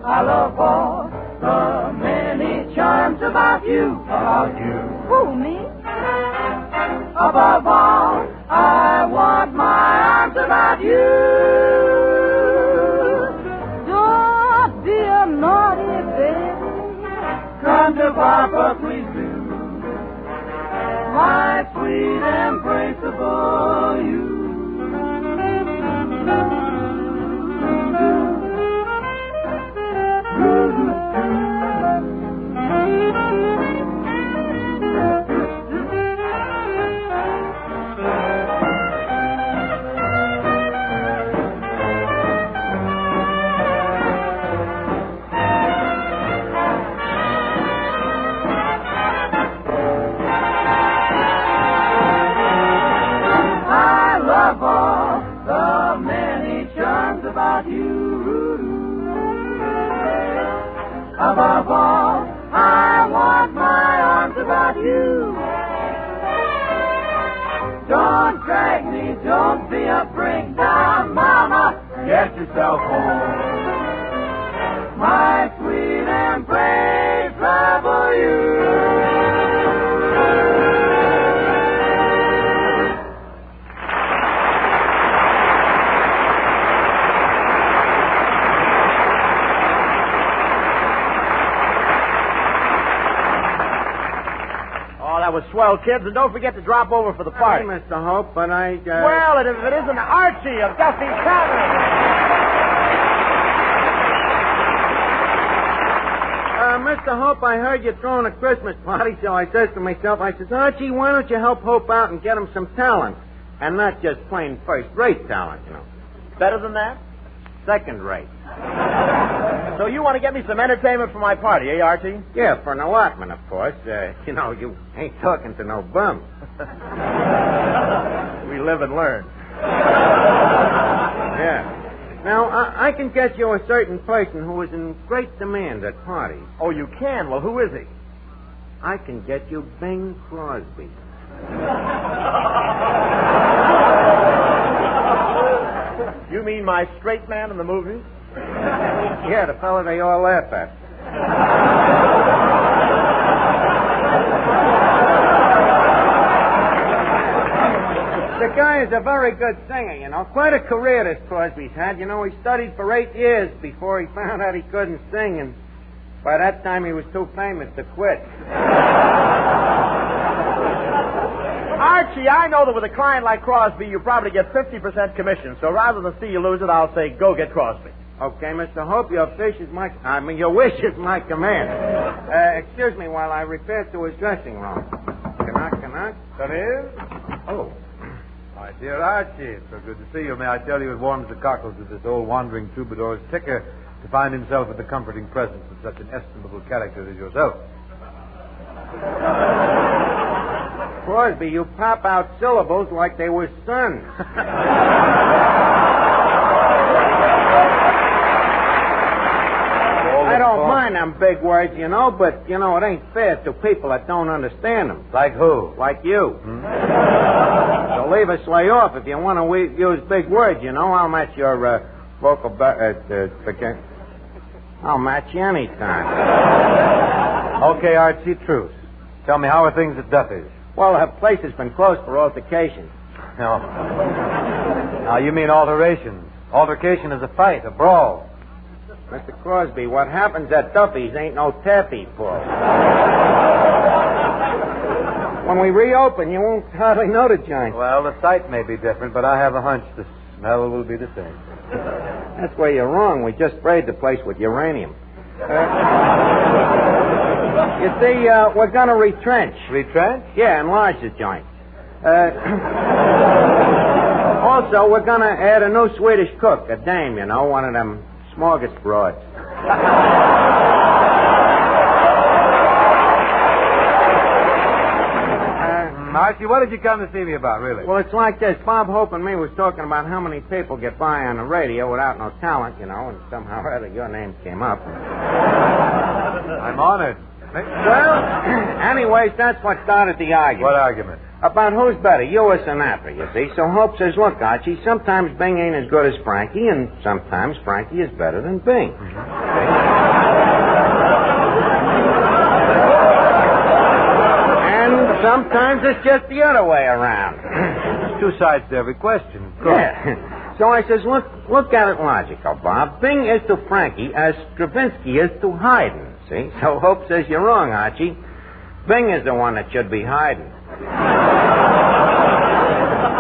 I love all the many charms about you. About you.
Who, me?
Above all, I want my arms about you.
Don't be a naughty baby.
Come to Papa, please do. My sweet embraceable you. Above all, I want my arms about you. Don't drag me, don't be a breakdown, Mama. Get yourself home. My sweet embrace, love you.
That was swell, kids, and don't forget to drop over for the party.
Hey, Mr. Hope, but I...
Well, and if it isn't Archie of Duffy Tavern.
Mr. Hope, I heard you throwing a Christmas party, so I says to myself, Archie, why don't you help Hope out and get him some talent? And not just plain first-rate talent, you know.
Better than that?
Second rate.
So you want to get me some entertainment for my party, eh, Archie?
Yeah, for an allotment, of course. You know, you ain't talking to no bum.
We live and learn.
Yeah. Now, I can get you a certain person who is in great demand at parties.
Oh, you can? Well, who is he?
I can get you Bing Crosby.
You You mean my straight man in the movies?
Yeah, the fella they all laugh at. The guy is a very good singer, you know. Quite a career this Crosby's had. You know, he studied for 8 years before he found out he couldn't sing, and by that time he was too famous to quit.
Archie, I know that with a client like Crosby, you probably get 50% commission. So rather than see you lose it, I'll say go get Crosby.
Okay, Mr. Hope, your wish is my command. Excuse me while I repair to his dressing room. Knock.
Come in. Oh. My dear Archie, it's so good to see you. May I tell you it warms the cockles of this old wandering troubadour's ticker to find himself in the comforting presence of such an estimable character as yourself.
Crosby, you pop out syllables like they were sons. I don't mind them big words, you know, but, you know, it ain't fair to people that don't understand them.
Like who?
Like you. So leave us lay off if you want to use big words, you know. I'll match your vocal... I'll match you anytime.
Okay, Archie, truce. Tell me, how are things at Duffy's?
Well, the place has been closed for altercation.
No. Now, you mean alterations. Altercation is a fight, a brawl.
Mr. Crosby, what happens at Duffy's ain't no taffy pull. When we reopen, you won't hardly know the joint.
Well, the site may be different, but I have a hunch the smell will be the same.
That's where you're wrong. We just sprayed the place with uranium. You see, we're going to retrench.
Retrench?
Yeah, enlarge the joint. Also, we're going to add a new Swedish cook, a dame, you know, one of them smorgasbords.
Archie, what did you come to see me about, really?
Well, it's like this. Bob Hope and me was talking about how many people get by on the radio without no talent, you know, and somehow or other your name came up.
I'm honored.
Well, anyways, that's what started the argument.
What argument?
About who's better, you or Sinatra, you see. So Hope says, look, Archie, sometimes Bing ain't as good as Frankie, and sometimes Frankie is better than Bing. And sometimes it's just the other way around.
There's two sides to every question.
Yeah. So I says, look at it logical, Bob. Bing is to Frankie as Stravinsky is to Haydn, see? So Hope says you're wrong, Archie. Bing is the one that should be Haydn.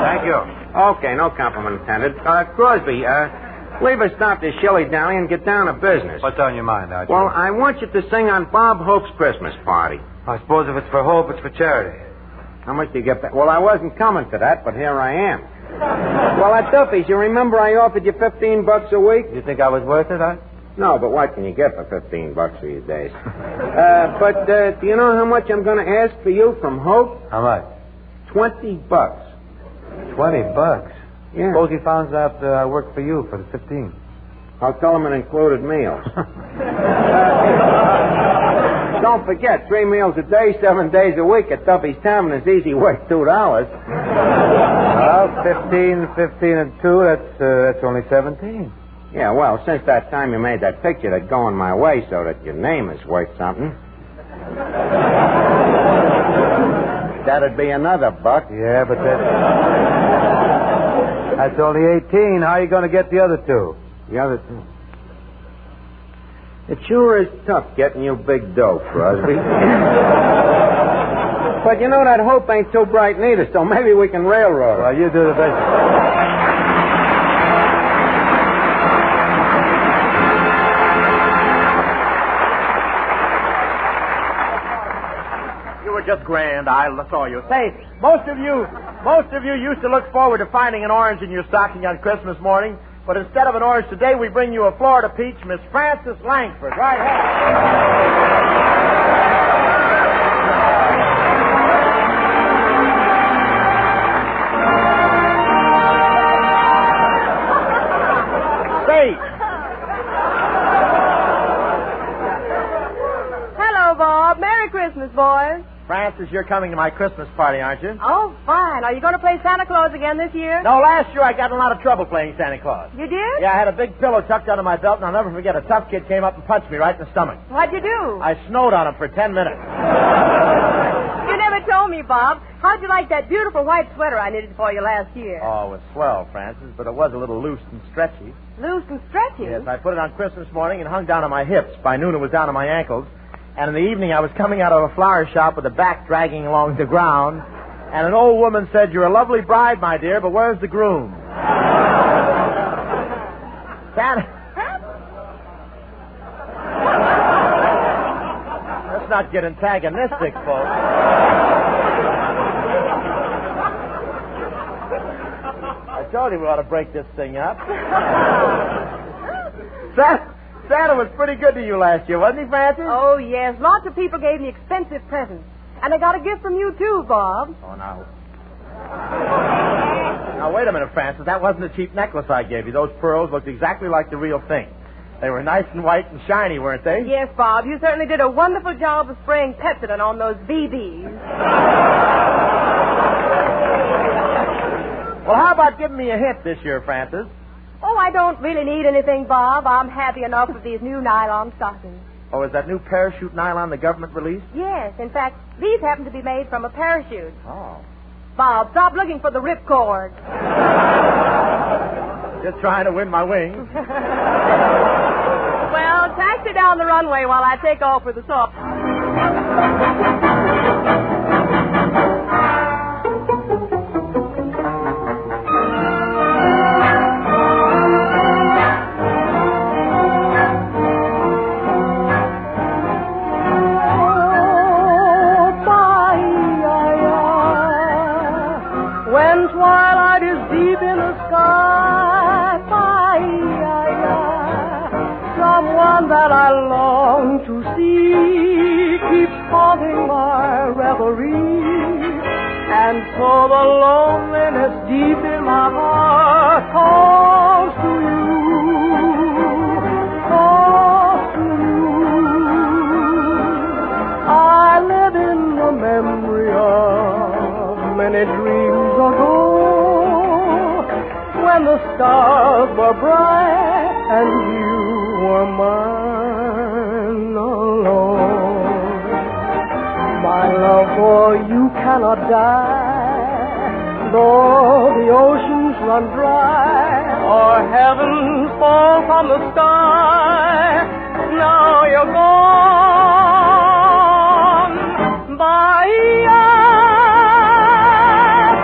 Thank you.
Okay, no compliment intended. Crosby, leave us stop this shilly-dally and get down to business.
What's on your mind, Archie?
Well, I want you to sing on Bob Hope's Christmas party.
I suppose if it's for Hope, it's for charity.
How much do you get back? Well, I wasn't coming to that, but here I am. Well, at Duffy's, you remember I offered you $15 a week?
You think I was worth it, huh?
No, but what can you get for $15 these days? But do you know how much I'm going to ask for you from Hope?
How much?
$20.
$20?
Yeah.
Suppose he finds out I work for you for the 15.
I'll tell him it included meals. Don't forget, 3 meals a day, 7 days a week at Duffy's Tavern is easy worth $2.
Well, 15 and 2, that's only 17.
Yeah, well, since that time you made that picture that's going my way so that your name is worth something. That'd be another buck.
Yeah, but that's only 18. How are you going to get the other two?
The other two? It sure is tough getting you big dough, Crosby. But you know that Hope ain't too bright neither, so maybe we can railroad her.
Well, you do the best.
Just grand. I saw you. Say, most of you used to look forward to finding an orange in your stocking on Christmas morning, but instead of an orange today, we bring you a Florida peach, Miss Frances Langford. Right ahead. Say.
Hello, Bob. Merry Christmas, boys.
Francis, you're coming to my Christmas party, aren't you?
Oh, fine. Are you going to play Santa Claus again this year?
No, last year I got in a lot of trouble playing Santa Claus.
You did?
Yeah, I had a big pillow tucked under my belt, and I'll never forget a tough kid came up and punched me right in the stomach.
What'd you do?
I snowed on him for 10 minutes.
You never told me, Bob. How'd you like that beautiful white sweater I knitted for you last year?
Oh, it was swell, Francis, but it was a little loose and stretchy.
Loose and stretchy?
Yes, I put it on Christmas morning and hung down on my hips. By noon, it was down to my ankles. And in the evening, I was coming out of a flower shop with the back dragging along the ground. And an old woman said, "You're a lovely bride, my dear, but where's the groom?" Santa... Let's not get antagonistic, folks. I told you we ought to break this thing up. Santa was pretty good to you last year, wasn't he, Francis?
Oh, yes. Lots of people gave me expensive presents. And I got a gift from you, too, Bob.
Oh, now. Now, wait a minute, Francis. That wasn't a cheap necklace I gave you. Those pearls looked exactly like the real thing. They were nice and white and shiny, weren't they?
Yes, Bob. You certainly did a wonderful job of spraying Pepsodent on those BBs.
Well, how about giving me a hint this year, Francis?
Oh, I don't really need anything, Bob. I'm happy enough with these new nylon stockings.
Oh, is that new parachute nylon the government released?
Yes. In fact, these happen to be made from a parachute.
Oh.
Bob, stop looking for the ripcord.
Just trying to win my wings.
Well, taxi down the runway while I take off with the saw.
That I long to see keeps haunting my reverie, and so the loneliness deep in my heart calls to you, calls to you. I live in the memory of many dreams ago, when the stars were bright and you were mine alone. My love for you cannot die, though the oceans run dry or heavens fall from the sky. Now you're gone, Bahia.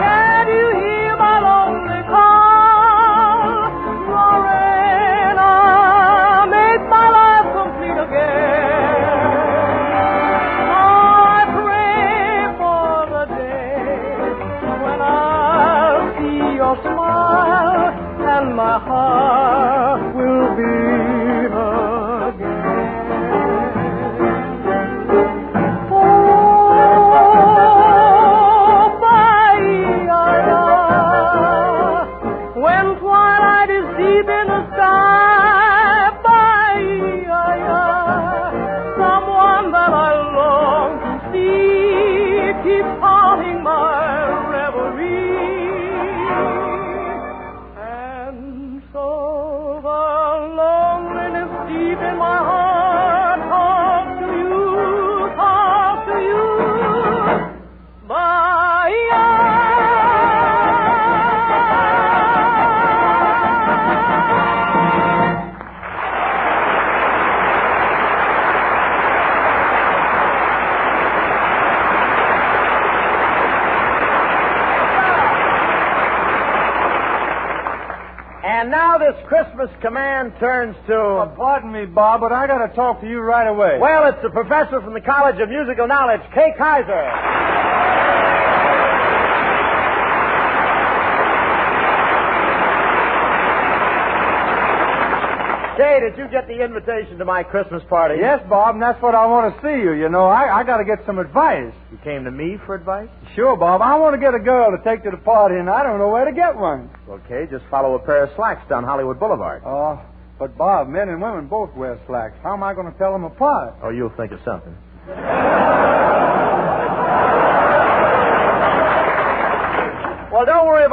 Can you hear my lonely call? Lorena, make my life complete again. I pray for the day when I'll see your smile and my heart will beat again. Oh, Bahia, when twilight is deep in the sky, Bahia, someone that I long to see keeps haunting my reverie, and so the loneliness deep in my heart calls to you, Bahia.
And now this Christmas command turns to...
Pardon me, Bob, but I got to talk to you right away.
Well, it's the professor from the College of Musical Knowledge, Kay Kaiser. Kay, did you get the invitation to my Christmas party?
Yes, Bob, and that's what I want to see you. You know, I got to get some advice.
You came to me for advice?
Sure, Bob. I want to get a girl to take to the party, and I don't know where to get one.
Okay, just follow a pair of slacks down Hollywood Boulevard.
Oh, but Bob, men and women both wear slacks. How am I going to tell them apart?
Oh, you'll think of something.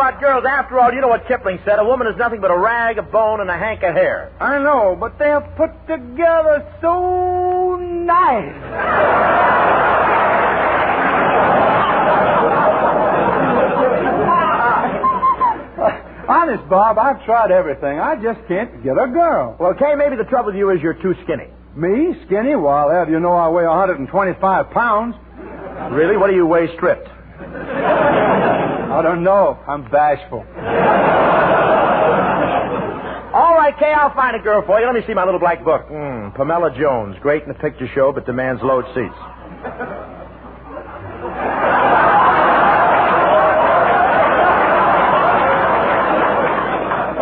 about girls. After all, you know what Kipling said. A woman is nothing but a rag, a bone, and a hank of hair.
I know, but they're put together so nice. Honest, Bob, I've tried everything. I just can't get a girl.
Well, Kay, maybe the trouble with you is you're too skinny.
Me? Skinny? Well, Ed, you know I weigh 125 pounds.
Really? What do you weigh stripped?
I don't know. I'm bashful.
All right, Kay, I'll find a girl for you. Let me see my little black book. Pamela Jones. Great in the picture show, but demands load seats.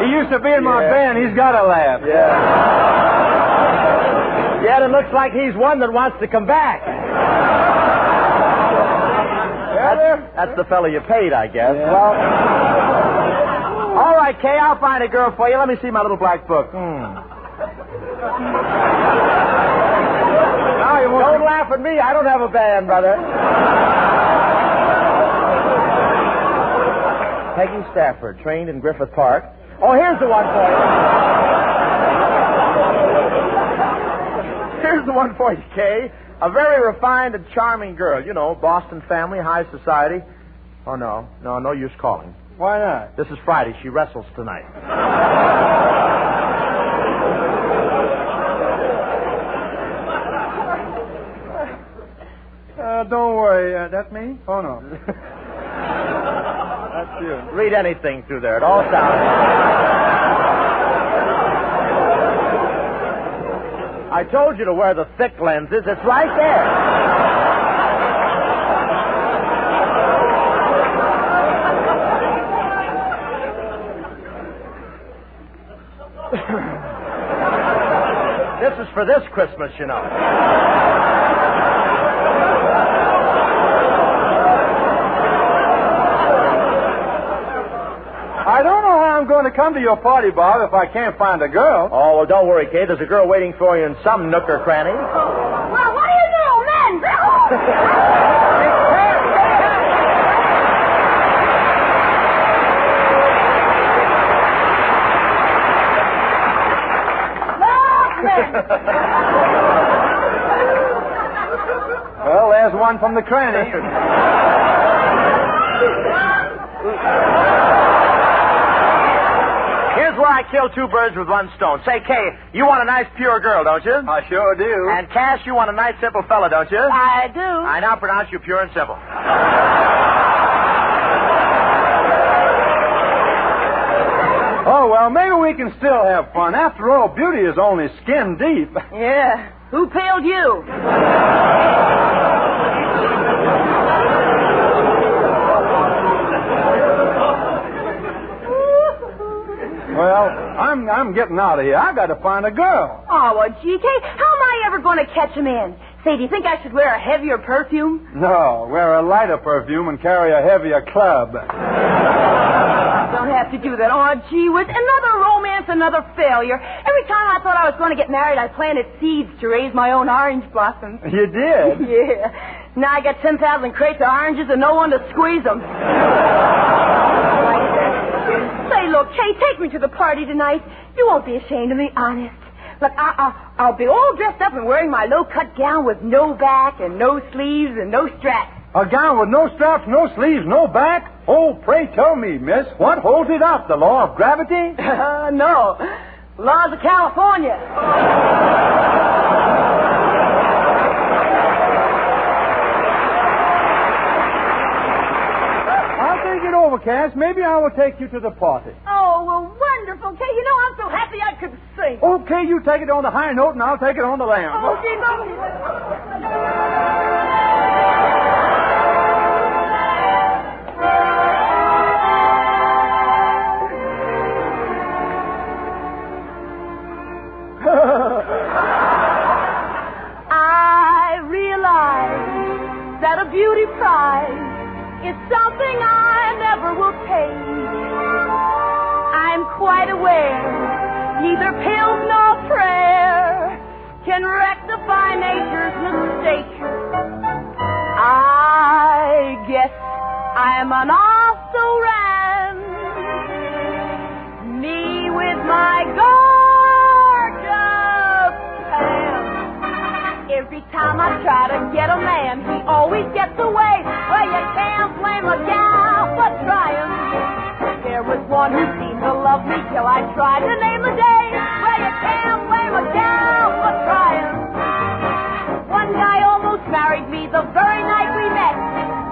He used to be in my band. He's got to laugh.
Yeah, it looks like he's one that wants to come back. That's the fella you paid, I guess.
Yeah.
Well, all right, Kay, I'll find a girl for you. Let me see my little black book. Don't laugh at me. I don't have a band, brother. Peggy Stafford, trained in Griffith Park. Oh, here's the one for you. Here's the one for you, Kay. A very refined and charming girl. You know, Boston family, high society. Oh, no use calling.
Why not?
This is Friday. She wrestles tonight.
Don't worry. That's me? Oh, no. That's you.
Read anything through there. It all sounds... I told you to wear the thick lenses. It's right there. This is for this Christmas, you know.
I don't know how I'm going to come to your party, Bob, if I can't find a girl.
Oh, well, don't worry, Kay. There's a girl waiting for you in some nook or cranny.
Well, what do you do, men?
Well, there's one from the cranny.
Here's where I kill two birds with one stone. Say, Kay, you want a nice, pure girl, don't you?
I sure do.
And Cash, you want a nice, simple fella, don't you?
I do.
I now pronounce you pure and simple.
Oh, well, maybe we can still have fun. After all, beauty is only skin deep.
Yeah. Who pailed you?
Well, I'm getting out of here. I got to find a girl.
Oh, well, GK, how am I ever going to catch him in? Say, do you think I should wear a heavier perfume?
No, wear a lighter perfume and carry a heavier club.
Don't have to do that. Oh, gee whiz. Another romance, another failure. Every time I thought I was going to get married, I planted seeds to raise my own orange blossoms.
You did?
Yeah. Now I got 10,000 crates of oranges and no one to squeeze them. Say, look, Kay, take me to the party tonight. You won't be ashamed of me, honest. Look, I'll be all dressed up and wearing my low-cut gown with no back and no sleeves and no straps.
A gown with no straps, no sleeves, no back? Oh, pray tell me, miss, what holds it up? The law of gravity?
No. Laws of California.
I'll take it over, Cass. Maybe I will take you to the party.
Oh, well, wonderful, Kay. You know, I'm so happy I could sing.
Okay, you take it on the high note, and I'll take it on the lamb.
Okay, I realize that a beauty prize is something I never will pay. I'm quite aware neither pills nor prayer can rectify nature's mistake. I guess I'm an also-ran Every time I try to get a man, he always gets away. Well, you can't blame a gal for trying. There was one who seemed to love me till I tried to name a day. Well, you can't blame a gal for trying. One guy almost married me the very night we met.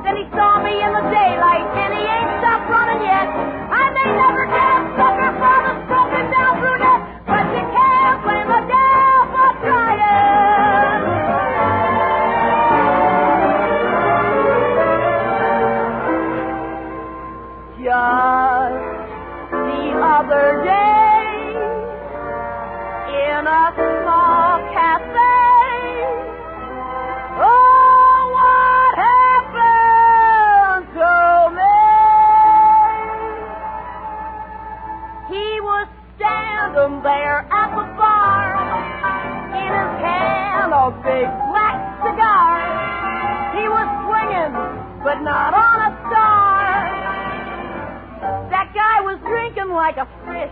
Then he saw me in the daylight, and he ain't stopped running yet. I may never get a sucker from a broken down brunette, but you can't blame a gal for trying. Just the other day, in a small cafe, oh, what happened to me? He was standing there at the bar, in his hand a big black cigar. He was swinging, but not on a star. That guy was drinking like a fish.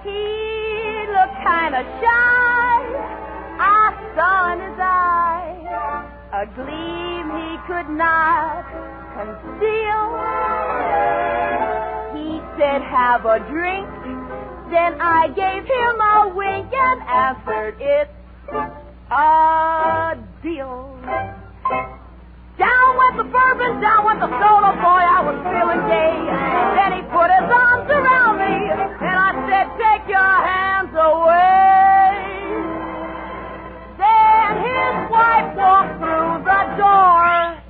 He looked kind of shy. I saw in his eye a gleam he could not conceal. He said, have a drink. Then I gave him a wink and answered, it's a deal. Down went the bourbon, down went the soda, boy, I was feeling gay. Then he put his arms around me, and I said, take your hands away. Then his wife walked through the door,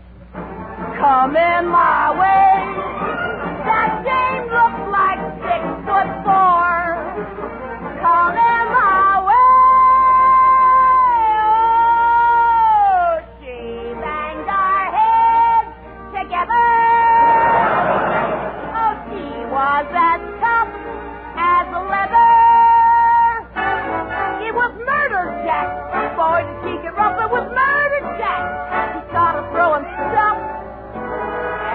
coming my way. That dame looked like 6'4", coming my way. Oh, she was as tough as leather. It was Murder Jack. Boy, did she get rough. It was Murder Jack. He started throwing stuff.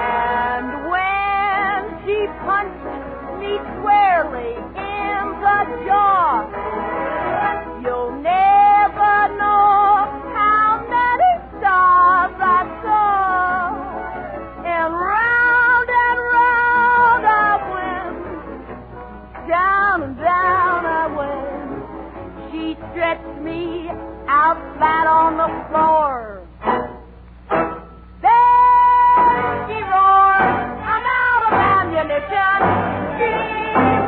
And when she punched me squarely in the jaw, you'll never know how many stars I saw. And round I went, down and down I went. She stretched me out flat on the floor. Then she roared, I'm out of ammunition. She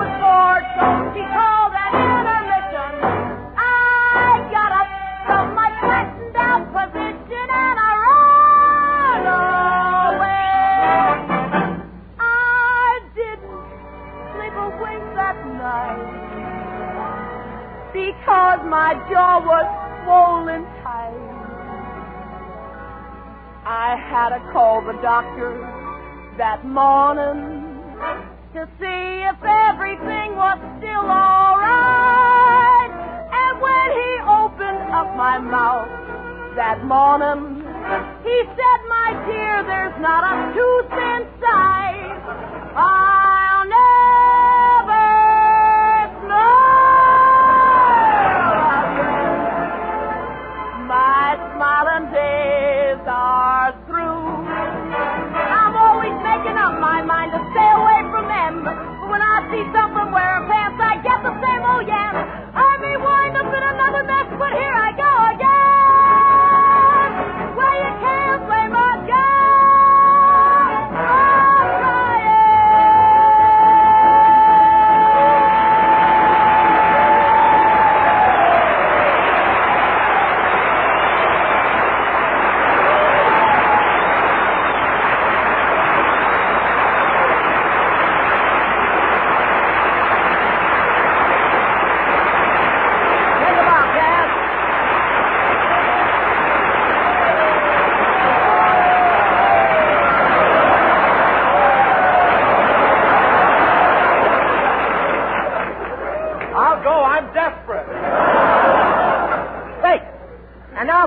was bored, so she called an intermission. I got up from my flattened out position and I ran away. I didn't sleep a wink that night because my jaw was swollen tight. I had to call the doctor that morning to see if everything was still all right. And when he opened up my mouth that morning, he said, my dear, there's not a tooth inside. I'll never smile. My smiling days are through. I'm always making up my mind to stay away from them. But when I see someone wearing pants, I get the same old yam. I may wind up in another mess, but here I go again. Well, you can't blame a girl for trying.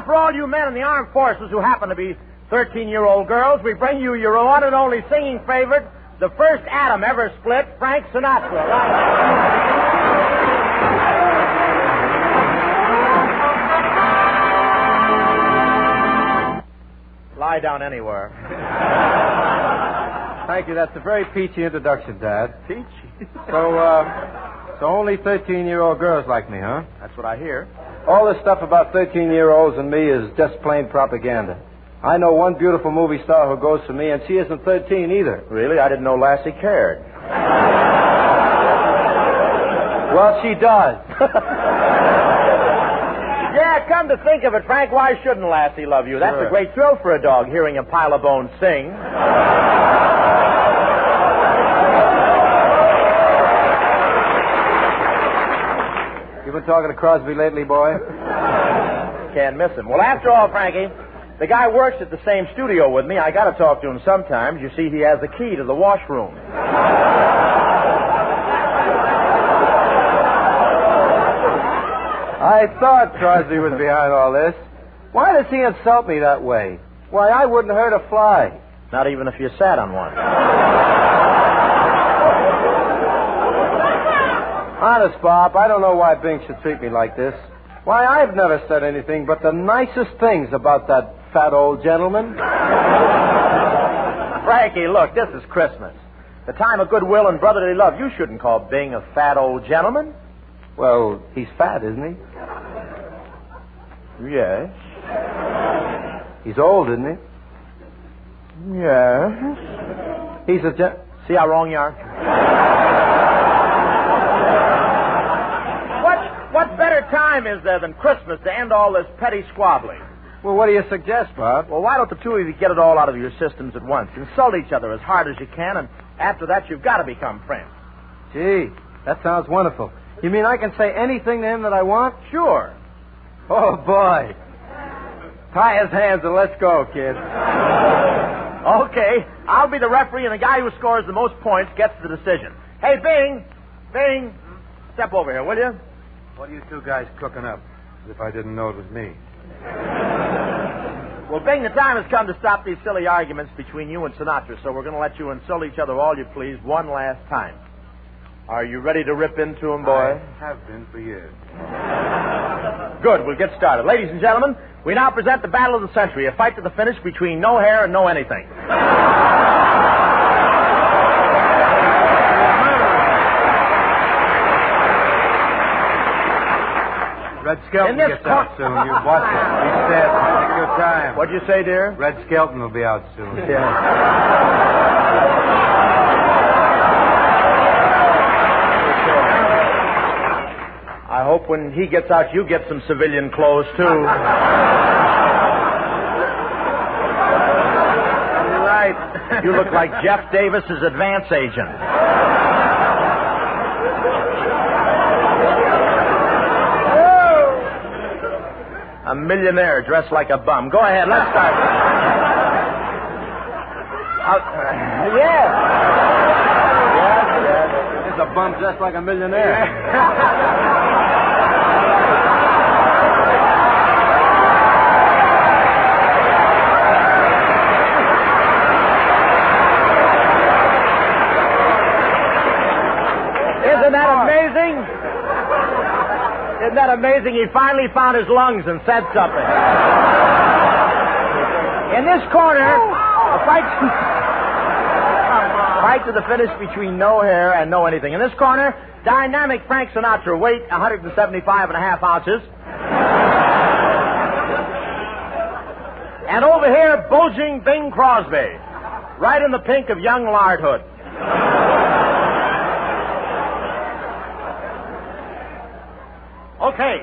For all you men in the armed forces who happen to be 13-year-old girls, we bring you your one and only singing favorite, the first atom ever split, Frank Sinatra. Right? lie down anywhere.
Thank you. That's a very peachy introduction, Dad.
Peachy?
So only 13-year-old girls like me, huh?
That's what I hear.
All this stuff about 13-year-olds and me is just plain propaganda. I know one beautiful movie star who goes for me, and she isn't 13 either.
Really? I didn't know Lassie cared.
Well, she does.
Yeah, come to think of it, Frank, why shouldn't Lassie love you? That's
Sure.
a great thrill for a dog, hearing a pile of bones sing.
You been talking to Crosby lately, boy?
Can't miss him. Well, after all, Frankie, the guy works at the same studio with me. I got to talk to him sometimes. You see, he has the key to the washroom.
I thought Crosby was behind all this. Why does he insult me that way? Why, I wouldn't hurt a fly.
Not even if you sat on one.
Honest, Bob, I don't know why Bing should treat me like this. Why, I've never said anything but the nicest things about that fat old gentleman.
Frankie, look, this is Christmas. The time of goodwill and brotherly love. You shouldn't call Bing a fat old gentleman.
Well, he's fat, isn't he?
Yes.
He's old, isn't he?
Yes.
He's a
See how wrong you are? What better time is there than Christmas to end all this petty squabbling?
Well, what do you suggest, Bob?
Well, why don't the two of you get it all out of your systems at once? Insult each other as hard as you can, and after that, you've got to become friends.
Gee, that sounds wonderful. You mean I can say anything to him that I want?
Sure.
Oh, boy. Tie his hands and let's go, kid.
Okay, I'll be the referee, and the guy who scores the most points gets the decision. Hey, Bing, step over here, will you?
What are you two guys cooking up? As if I didn't know it was me.
Well, Bing, the time has come to stop these silly arguments between you and Sinatra, so we're going to let you insult each other all you please one last time. Are you ready to rip into him, boy?
I have been for years.
Good, we'll get started. Ladies and gentlemen, we now present the battle of the century, a fight to the finish between no hair and no anything.
Red Skelton gets out soon. You watch it. He said, take your time.
What'd you say, dear?
Red Skelton will be out soon.
Yeah. I hope when he gets out, you get some civilian clothes, too. You're right. You look like Jeff Davis's advance agent. A millionaire dressed like a bum. Go ahead, let's start. Yes.
He's a bum dressed like a millionaire.
Isn't that amazing? Isn't that amazing? He finally found his lungs and said something. In this corner, a fight to the finish between no hair and no anything. In this corner, dynamic Frank Sinatra, weight 175.5 ounces. And over here, bulging Bing Crosby, right in the pink of young lardhood. Okay.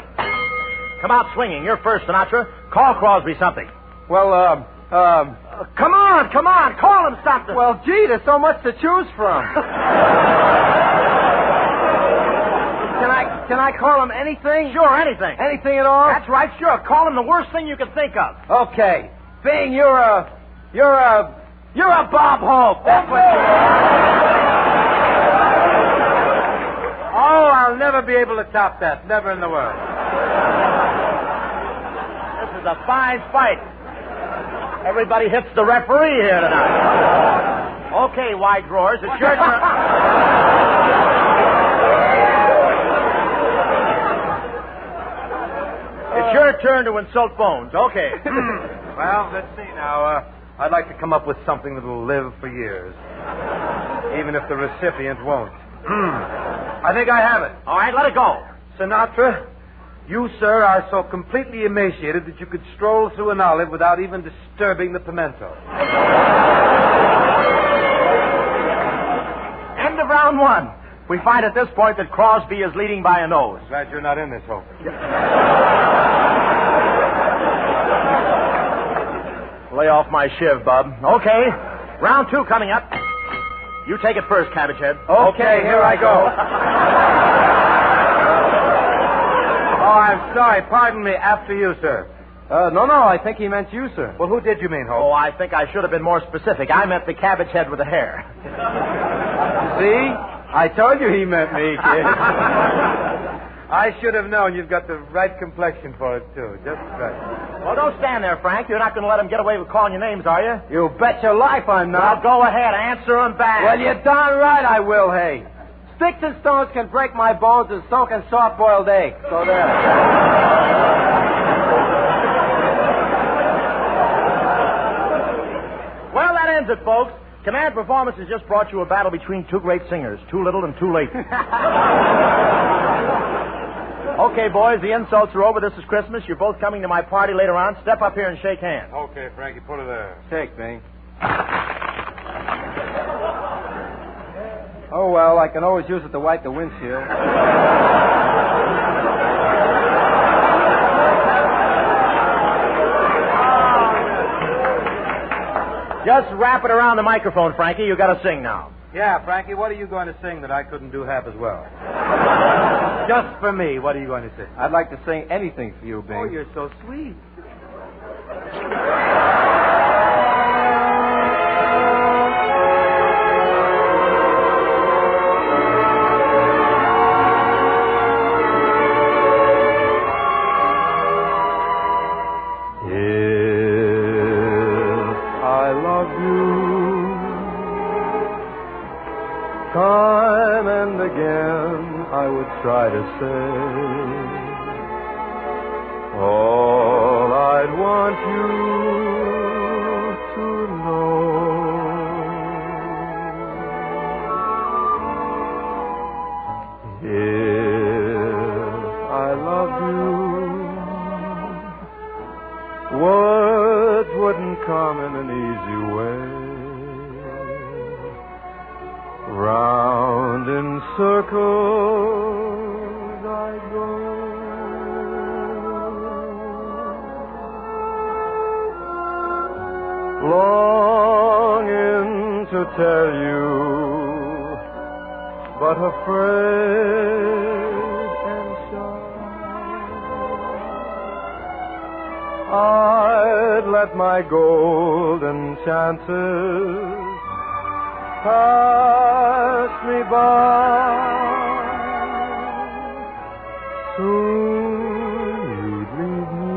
Come out swinging. You're first, Sinatra. Call Crosby something.
Well,
Come on. Call him something.
well, gee, there's so much to choose from. Can I call him anything?
Sure, anything.
Anything at all?
That's right, sure. Call him the worst thing you can think of.
Okay. Bing, you're a Bob Hope. That's what you Oh, I'll never be able to top that. Never in the world.
This is a fine fight. Everybody hits the referee here tonight. Okay, White Drawers, it's your turn. It's your turn to insult Bones. Okay.
Well, let's see now. I'd like to come up with something that'll live for years, even if the recipient won't. I think I have it.
All right, let it go.
Sinatra, you, sir, are so completely emaciated that you could stroll through an olive without even disturbing the pimento.
End of round one. We find at this point that Crosby is leading by a nose.
Glad you're not in this, Hope.
Lay off my shiv, bub. Okay, round two coming up. You take it first, Cabbage Head.
Okay, here I go. Oh, I'm sorry. Pardon me. After you, sir. No, I think he meant you, sir. Well, who did you mean, Hope?
Oh, I think I should have been more specific. I meant the Cabbage Head with the hair.
See? I told you he meant me, kid. I should have known. You've got the right complexion for it, too. Just right.
Well, don't stand there, Frank. You're not going to let him get away with calling you names, are you?
You bet your life I'm not.
Well, go ahead. Answer him back.
Well, you're darn right I will, hey. Sticks and stones can break my bones, and so can soft-boiled eggs. So there.
Well, that ends it, folks. Command Performance has just brought you a battle between two great singers, Too Little and Too Late. Okay, boys, the insults are over. This is Christmas. You're both coming to my party later on. Step up here and shake hands.
Okay, Frankie, put her there. Shake, Bing. Oh, well, I can always use it to wipe the windshield.
Just wrap it around the microphone, Frankie. You got to sing now.
Yeah, Frankie, what are you going to sing that I couldn't do half as well? Just for me, what are you going to sing? I'd like to sing anything for you, Bing. Oh, you're so sweet.
Time and again I would try to say all I'd want you to know. If I loved you, words wouldn't come in an easy way. Round in circles I go. Longing to tell you, but afraid and shy. I'd let my golden chances pass me by. Soon you'd leave me.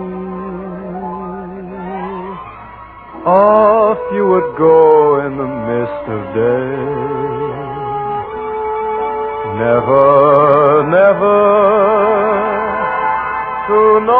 Off you would go in the mist of day. Never, never to know.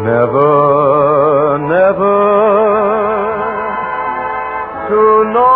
Never, never to know.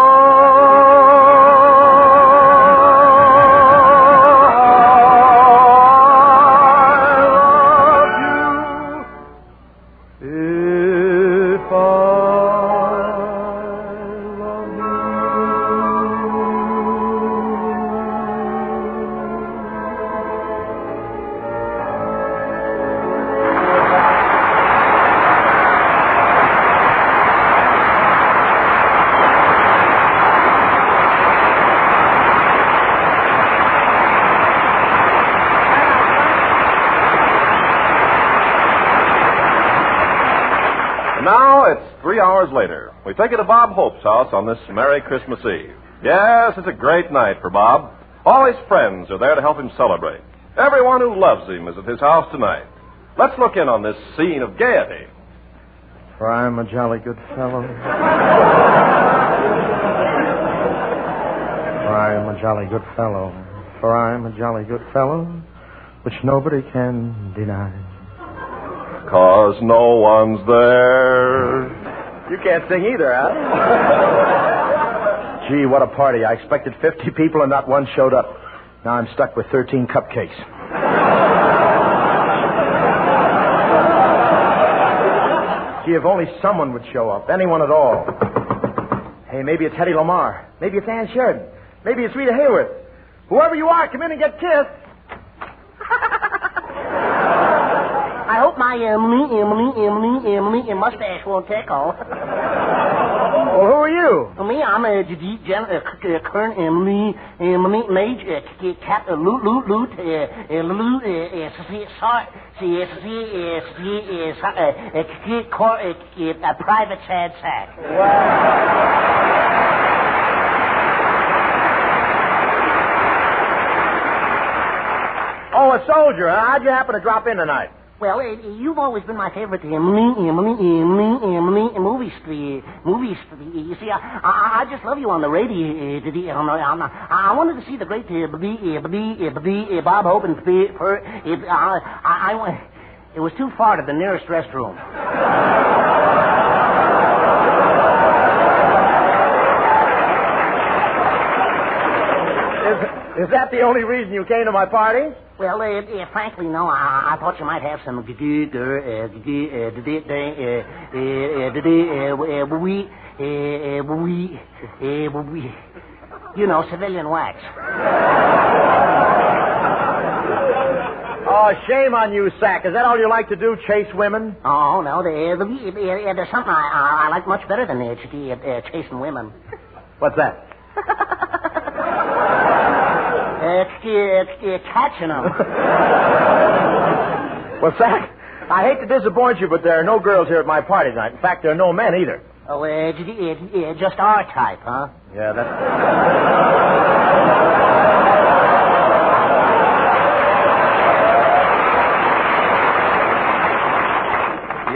3 hours later. We take you to Bob Hope's house on this Merry Christmas Eve. Yes, it's a great night for Bob. All his friends are there to help him celebrate. Everyone who loves him is at his house tonight. Let's look in on this scene of gaiety.
For I'm a jolly good fellow. For I'm a jolly good fellow. For I'm a jolly good fellow, which nobody can deny.
'Cause no one's there.
You can't sing either, huh? Gee, what a party. I expected 50 people and not one showed up. Now I'm stuck with 13 cupcakes. Gee, if only someone would show up. Anyone at all. Hey, maybe it's Hedy Lamarr. Maybe it's Ann Sheridan. Maybe it's Rita Hayworth. Whoever you are, come in and get kissed.
I hope my mustache won't tickle.
Well, who are you?
Me, I'm a current Major Cap private sad sack.
Oh, a soldier, huh? How'd you happen to drop in tonight?
Well, you've always been my favorite movie star. You see, I just love you on the radio. I wanted to see the great Bob Hope and it was too far to the nearest restroom.
Is that the only reason you came to my party?
Well, frankly, no. I thought you might have some civilian wax.
Oh, shame on you, Sack. Is that all you like to do, chase women?
Oh, no. There's something I like much better than chasing women.
What's that?
Catching them.
Well, Sack, I hate to disappoint you, but there are no girls here at my party tonight. In fact, there are no men either.
Oh, just our type, huh?
Yeah, that's...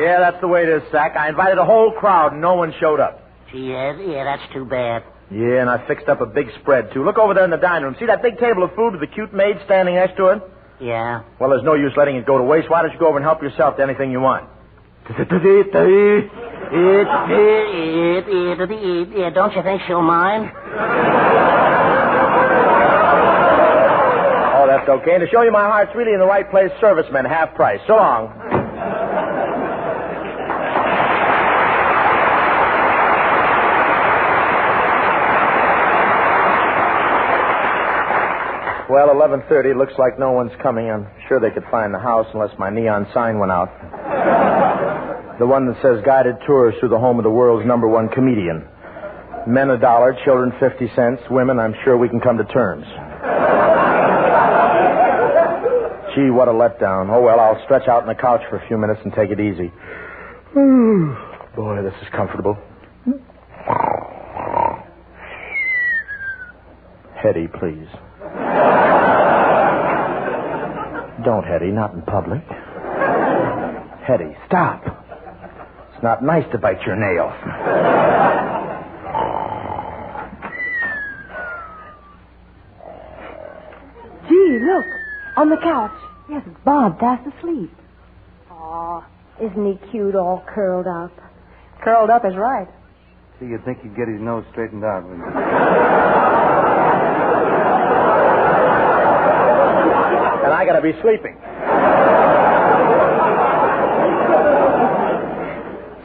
Yeah, that's the way it is, Sack. I invited a whole crowd and no one showed up.
Gee, yeah, that's too bad.
Yeah, and I fixed up a big spread, too. Look over there in the dining room. See that big table of food with the cute maid standing next to it?
Yeah.
Well, there's no use letting it go to waste. Why don't you go over and help yourself to anything you want?
Don't you think she'll mind?
Oh, that's okay. And to show you my heart's really in the right place, servicemen, half price. So long. Well, 11:30. Looks like no one's coming. I'm sure they could find the house unless my neon sign went out. The one that says guided tours through the home of the world's #1 comedian. Men $1, children 50 cents. Women, I'm sure we can come to terms. Gee, what a letdown. Oh, well, I'll stretch out on the couch for a few minutes and take it easy. Boy, this is comfortable. Hetty, please. Don't, Hetty, not in public. Hetty, stop. It's not nice to bite your nails.
Gee, look, on the couch. Yes, it's Bob, fast asleep. Aw, isn't he cute, all curled up? Curled up is right.
See, you'd think he'd get his nose straightened out, wouldn't you?
And I gotta be sleeping.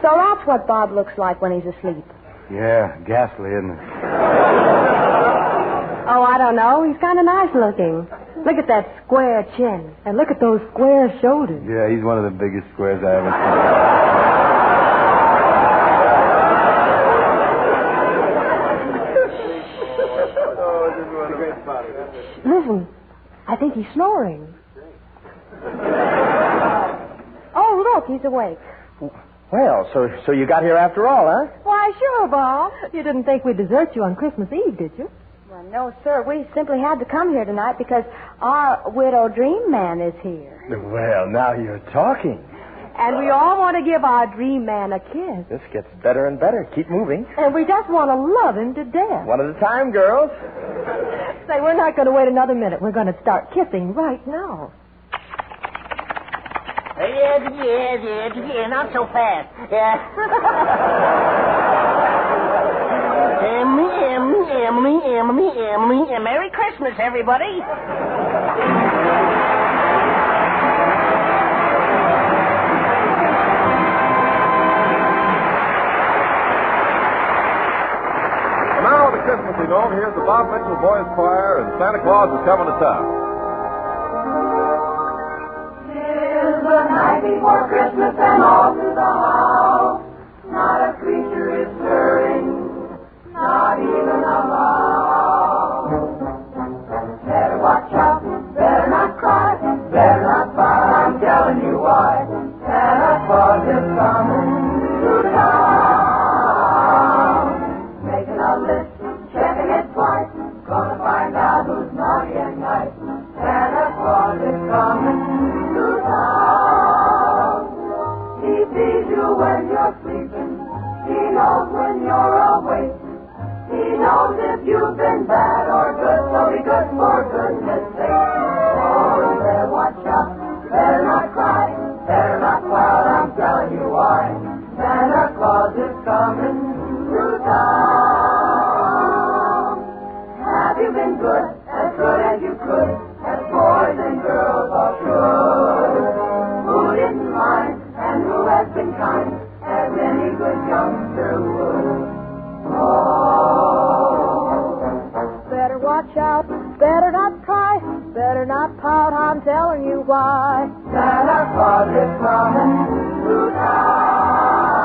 So that's what Bob looks like when he's asleep.
Yeah, ghastly, isn't it?
Oh, I don't know. He's kind of nice looking. Look at that square chin. And look at those square shoulders.
Yeah, he's one of the biggest squares I ever
saw. Listen, I think he's snoring. Oh, look, he's awake.
Well, so you got here after all, huh?
Why, sure, Bob. You didn't think we'd desert you on Christmas Eve, did you? Well, no, sir. We simply had to come here tonight because our widow dream man is here.
Well, now you're talking.
And we all want to give our dream man a kiss.
This gets better and better. Keep moving.
And we just want to love him to death.
One at a time, girls.
Say, we're not going to wait another minute. We're going to start kissing right now.
Yeah, not so fast. Emily, Merry Christmas, everybody.
Now, the Christmassy note, here's the Bob Mitchell Boys Choir, and Santa Claus is coming to town.
The night before Christmas and all through the house, not a creature is stirring, not even a mouse. Better watch out, better not cry, better not fight, I'm telling you why. Santa Claus is coming to town. Making a list, checking it twice, gonna find out who's naughty and nice. Santa Claus is coming to town. He sees you when you're sleeping. He knows when you're awake. He knows if you've been bad or good, so be good for goodness sake. Oh, you better watch out, better not cry, better not pout, I'm telling you why. Santa Claus is coming to town. Have you been good as you could, as boys and girls all should? Who didn't mind? And who has been kind, as any good youngster would. Oh.
Better watch out, better not cry, better not pout, I'm telling you why.
Santa Claus is coming to town.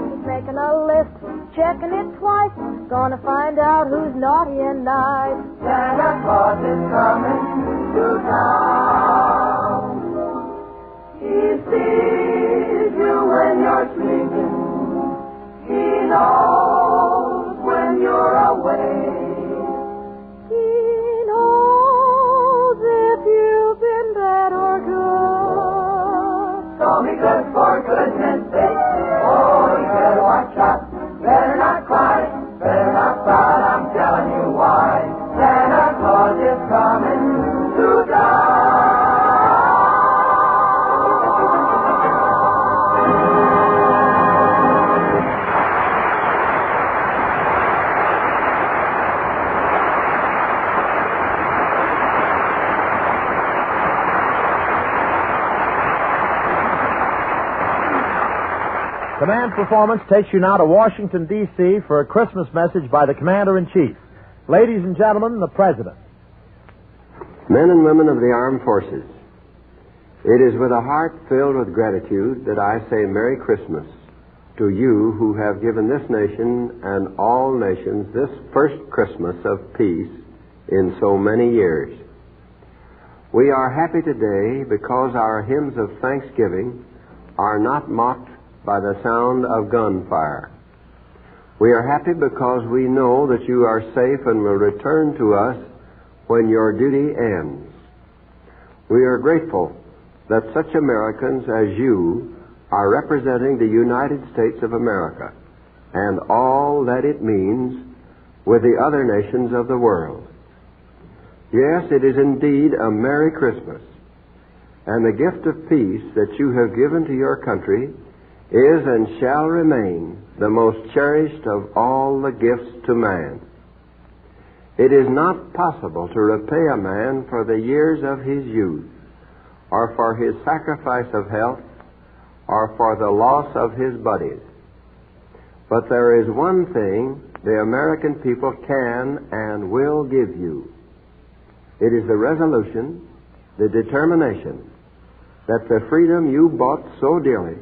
He's making a list, checking it twice, gonna find out who's naughty and nice.
Santa Claus is coming to town. He sees you when you're sleeping. He knows when you're awake.
He knows if you've been bad or good.
So be good for goodness sake. Oh, you better watch out. Better not cry. Better not pout. I'm telling you why. Santa Claus is coming to town.
Command Performance takes you now to Washington, D.C. for a Christmas message by the Commander-in-Chief. Ladies and gentlemen, the President.
Men and women of the armed forces, it is with a heart filled with gratitude that I say Merry Christmas to you who have given this nation and all nations this first Christmas of peace in so many years. We are happy today because our hymns of thanksgiving are not mocked by the sound of gunfire. We are happy because we know that you are safe and will return to us when your duty ends. We are grateful that such Americans as you are representing the United States of America and all that it means with the other nations of the world. Yes, it is indeed a Merry Christmas, and the gift of peace that you have given to your country is and shall remain the most cherished of all the gifts to man. It is not possible to repay a man for the years of his youth, or for his sacrifice of health, or for the loss of his buddies. But there is one thing the American people can and will give you. It is the resolution, the determination, that the freedom you bought so dearly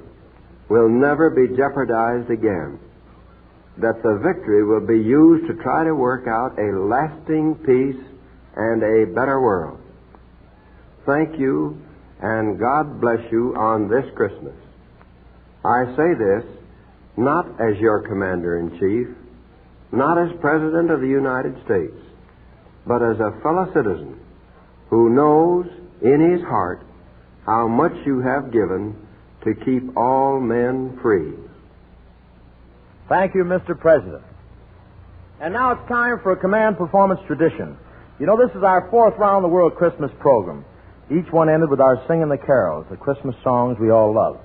will never be jeopardized again, that the victory will be used to try to work out a lasting peace and a better world. Thank you, and God bless you on this Christmas. I say this not as your commander-in-chief, not as President of the United States, but as a fellow citizen who knows in his heart how much you have given to keep all men free.
Thank you, Mr. President. And now it's time for a command performance tradition. You know, this is our fourth round-the-world Christmas program. Each one ended with our singing the carols, the Christmas songs we all love.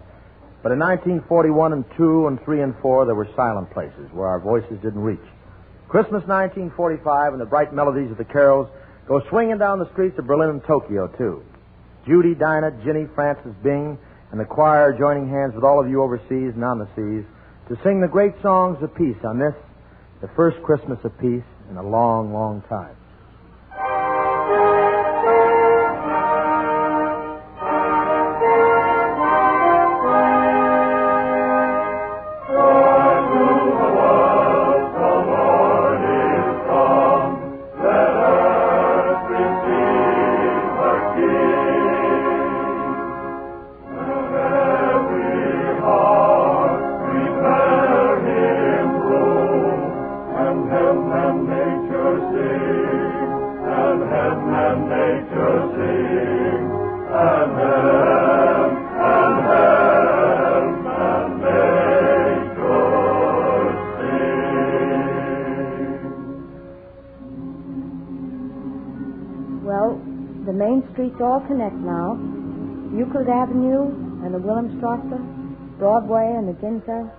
But in 1941 and 2 and 3 and 4, there were silent places where our voices didn't reach. Christmas 1945 and the bright melodies of the carols go swinging down the streets of Berlin and Tokyo, too. Judy, Dinah, Ginny, Francis, Bing, and the choir joining hands with all of you overseas and on the seas to sing the great songs of peace on this, the first Christmas of peace in a long, long time.
Streets all connect now. Euclid Avenue and the Wilhelmstrasse, Broadway and the Ginza,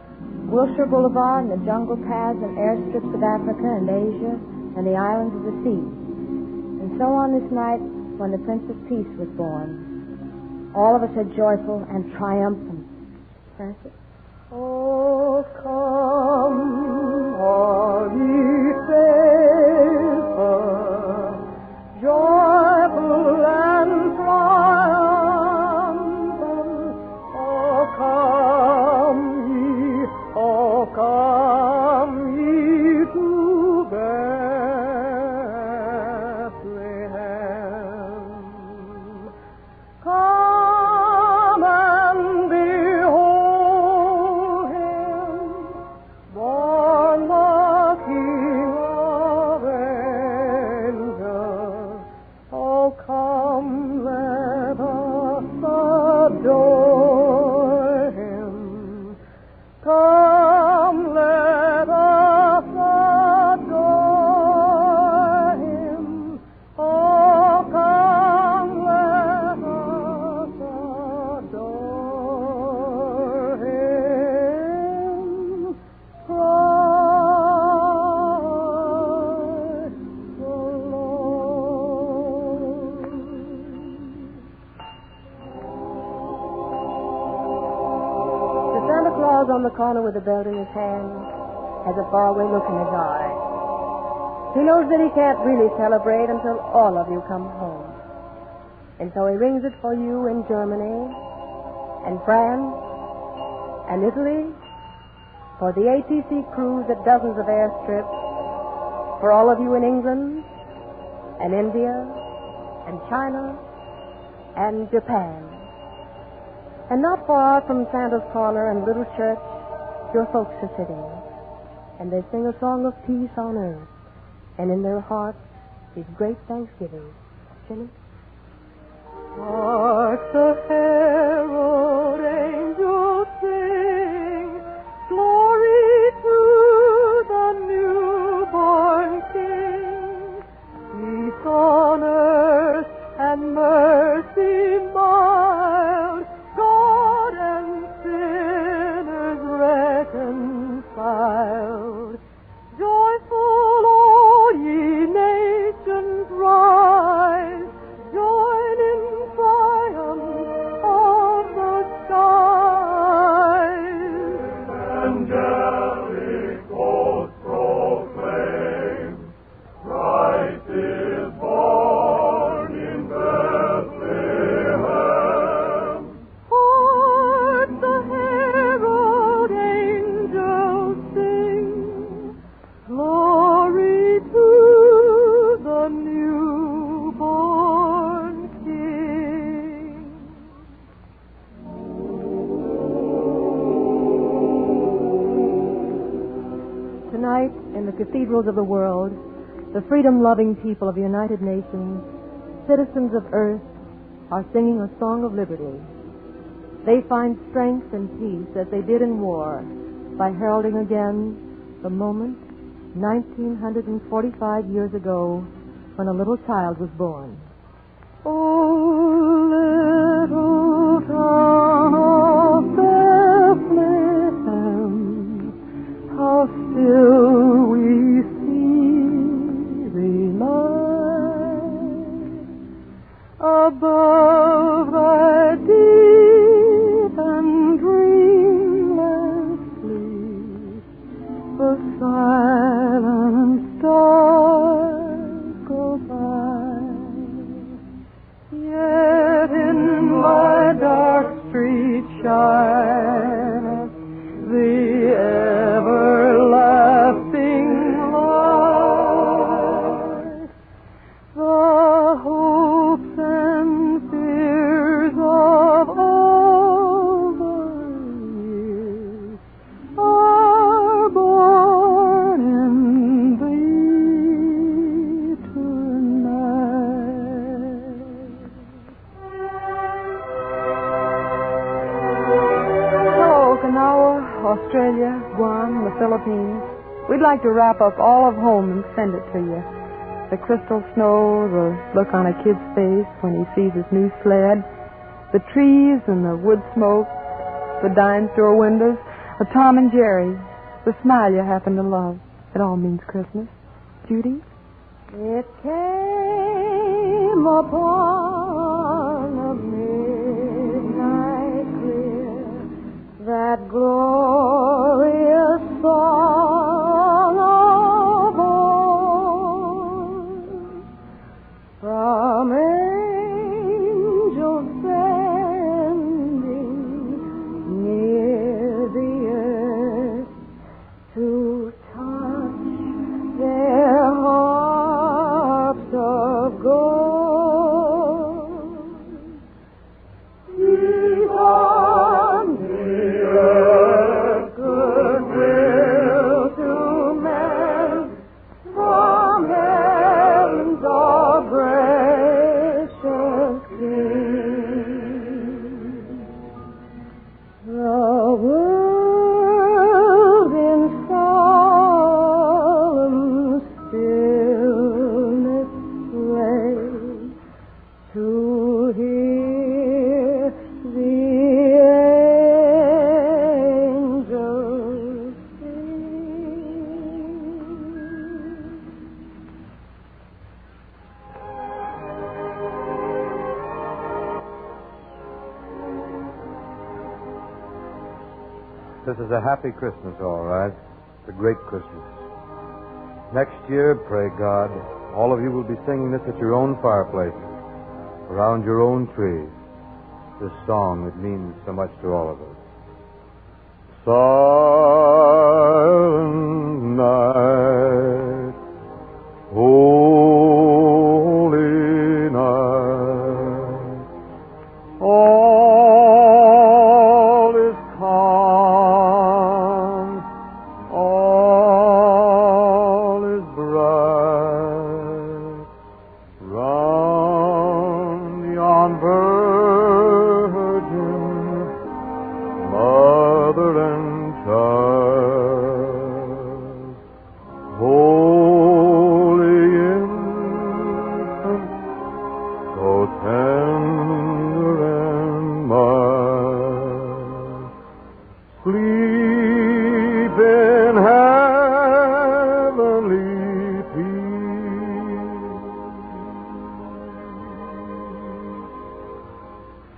Wilshire Boulevard and the jungle paths and airstrips of Africa and Asia and the islands of the sea. And so on this night when the Prince of Peace was born, all of us are joyful and triumphant. Francis?
Oh, come, all ye faithful, joyful and triumphant. Oh, come ye to Bethlehem. Come and behold him, born the King of angels. Oh, come, let us adore him. Come, let us adore him. Oh, come, let us adore him. Christ the Lord.
The Santa Claus on the corner with a belt in his hand has a faraway look in his eye. He knows that he can't really celebrate until all of you come home. And so he rings it for you in Germany and France and Italy, for the ATC crews at dozens of airstrips, for all of you in England and India and China and Japan. And not far from Santa's Corner and Little Church, your folks are sitting, and they sing a song of peace on earth, and in their hearts is great thanksgiving. Jimmy?
Hark the herald angels sing, glory to the newborn King. Peace on earth and mercy mild, God and sinners reconciled. Joyful all ye nations rise, join in triumph
in the cathedrals of the world, the freedom-loving people of the United Nations, citizens of Earth, are singing a song of liberty. They find strength and peace as they did in war by heralding again the moment 1945 years ago when a little child was born. Oh, little town of Bethlehem, how still we see thee lie above thy deep and dreamless sleep. The silent stars go by. Yet in my dark street shines the everlasting light. The hopes and fears of all the years are born in thee tonight. Hello, Okinawa, Australia, Guam, the Philippines. We'd like to wrap up all of home and send it to you. The crystal snow, the look on a kid's face when he sees his new sled, the trees and the wood smoke, the dime store windows, the Tom and Jerry, the smile you happen to love. It all means Christmas. Judy? It came upon a midnight clear, that glorious song of old, from angels sending near the earth to touch their harps of gold. Peace on the earth, goodwill to men, from heaven's all gracious King. The world in solemn stillness lay to hear the angels sing.
This is a happy Christmas, all right. It's a great Christmas. Next year, pray God, all of you will be singing this at your own fireplaces, around your own trees. This song that means so much to all of us. Silent night, holy night, all is calm, all is bright, round yon virgin, mother and child, holy infant, so tender and mild, sleep in heavenly peace,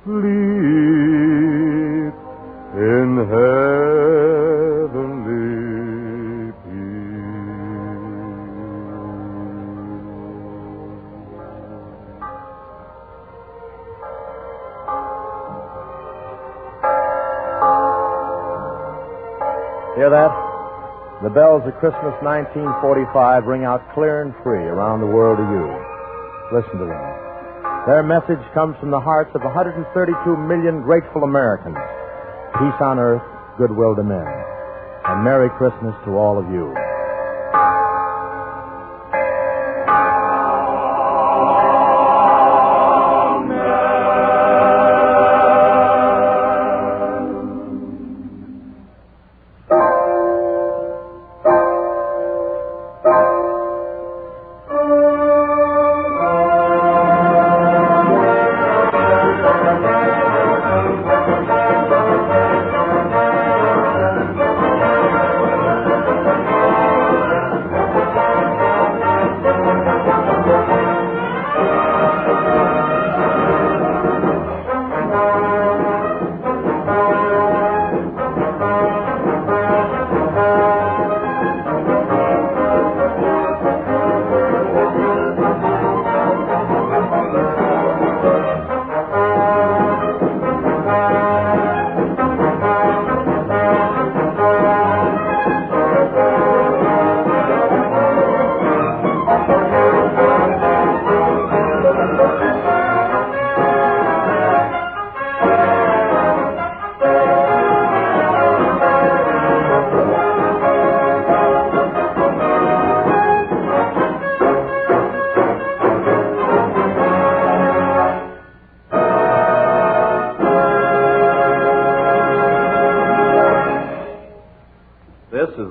sleep in heavenly
Hear that? The bells of Christmas 1945 ring out clear and free around the world to you. Listen to them. Their message comes from the hearts of 132 million grateful Americans. Peace on earth, goodwill to men. And Merry Christmas to all of you.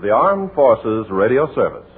the Armed Forces Radio Service.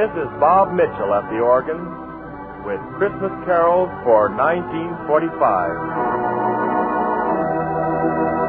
This is Bob Mitchell at the organ with Christmas carols for 1945.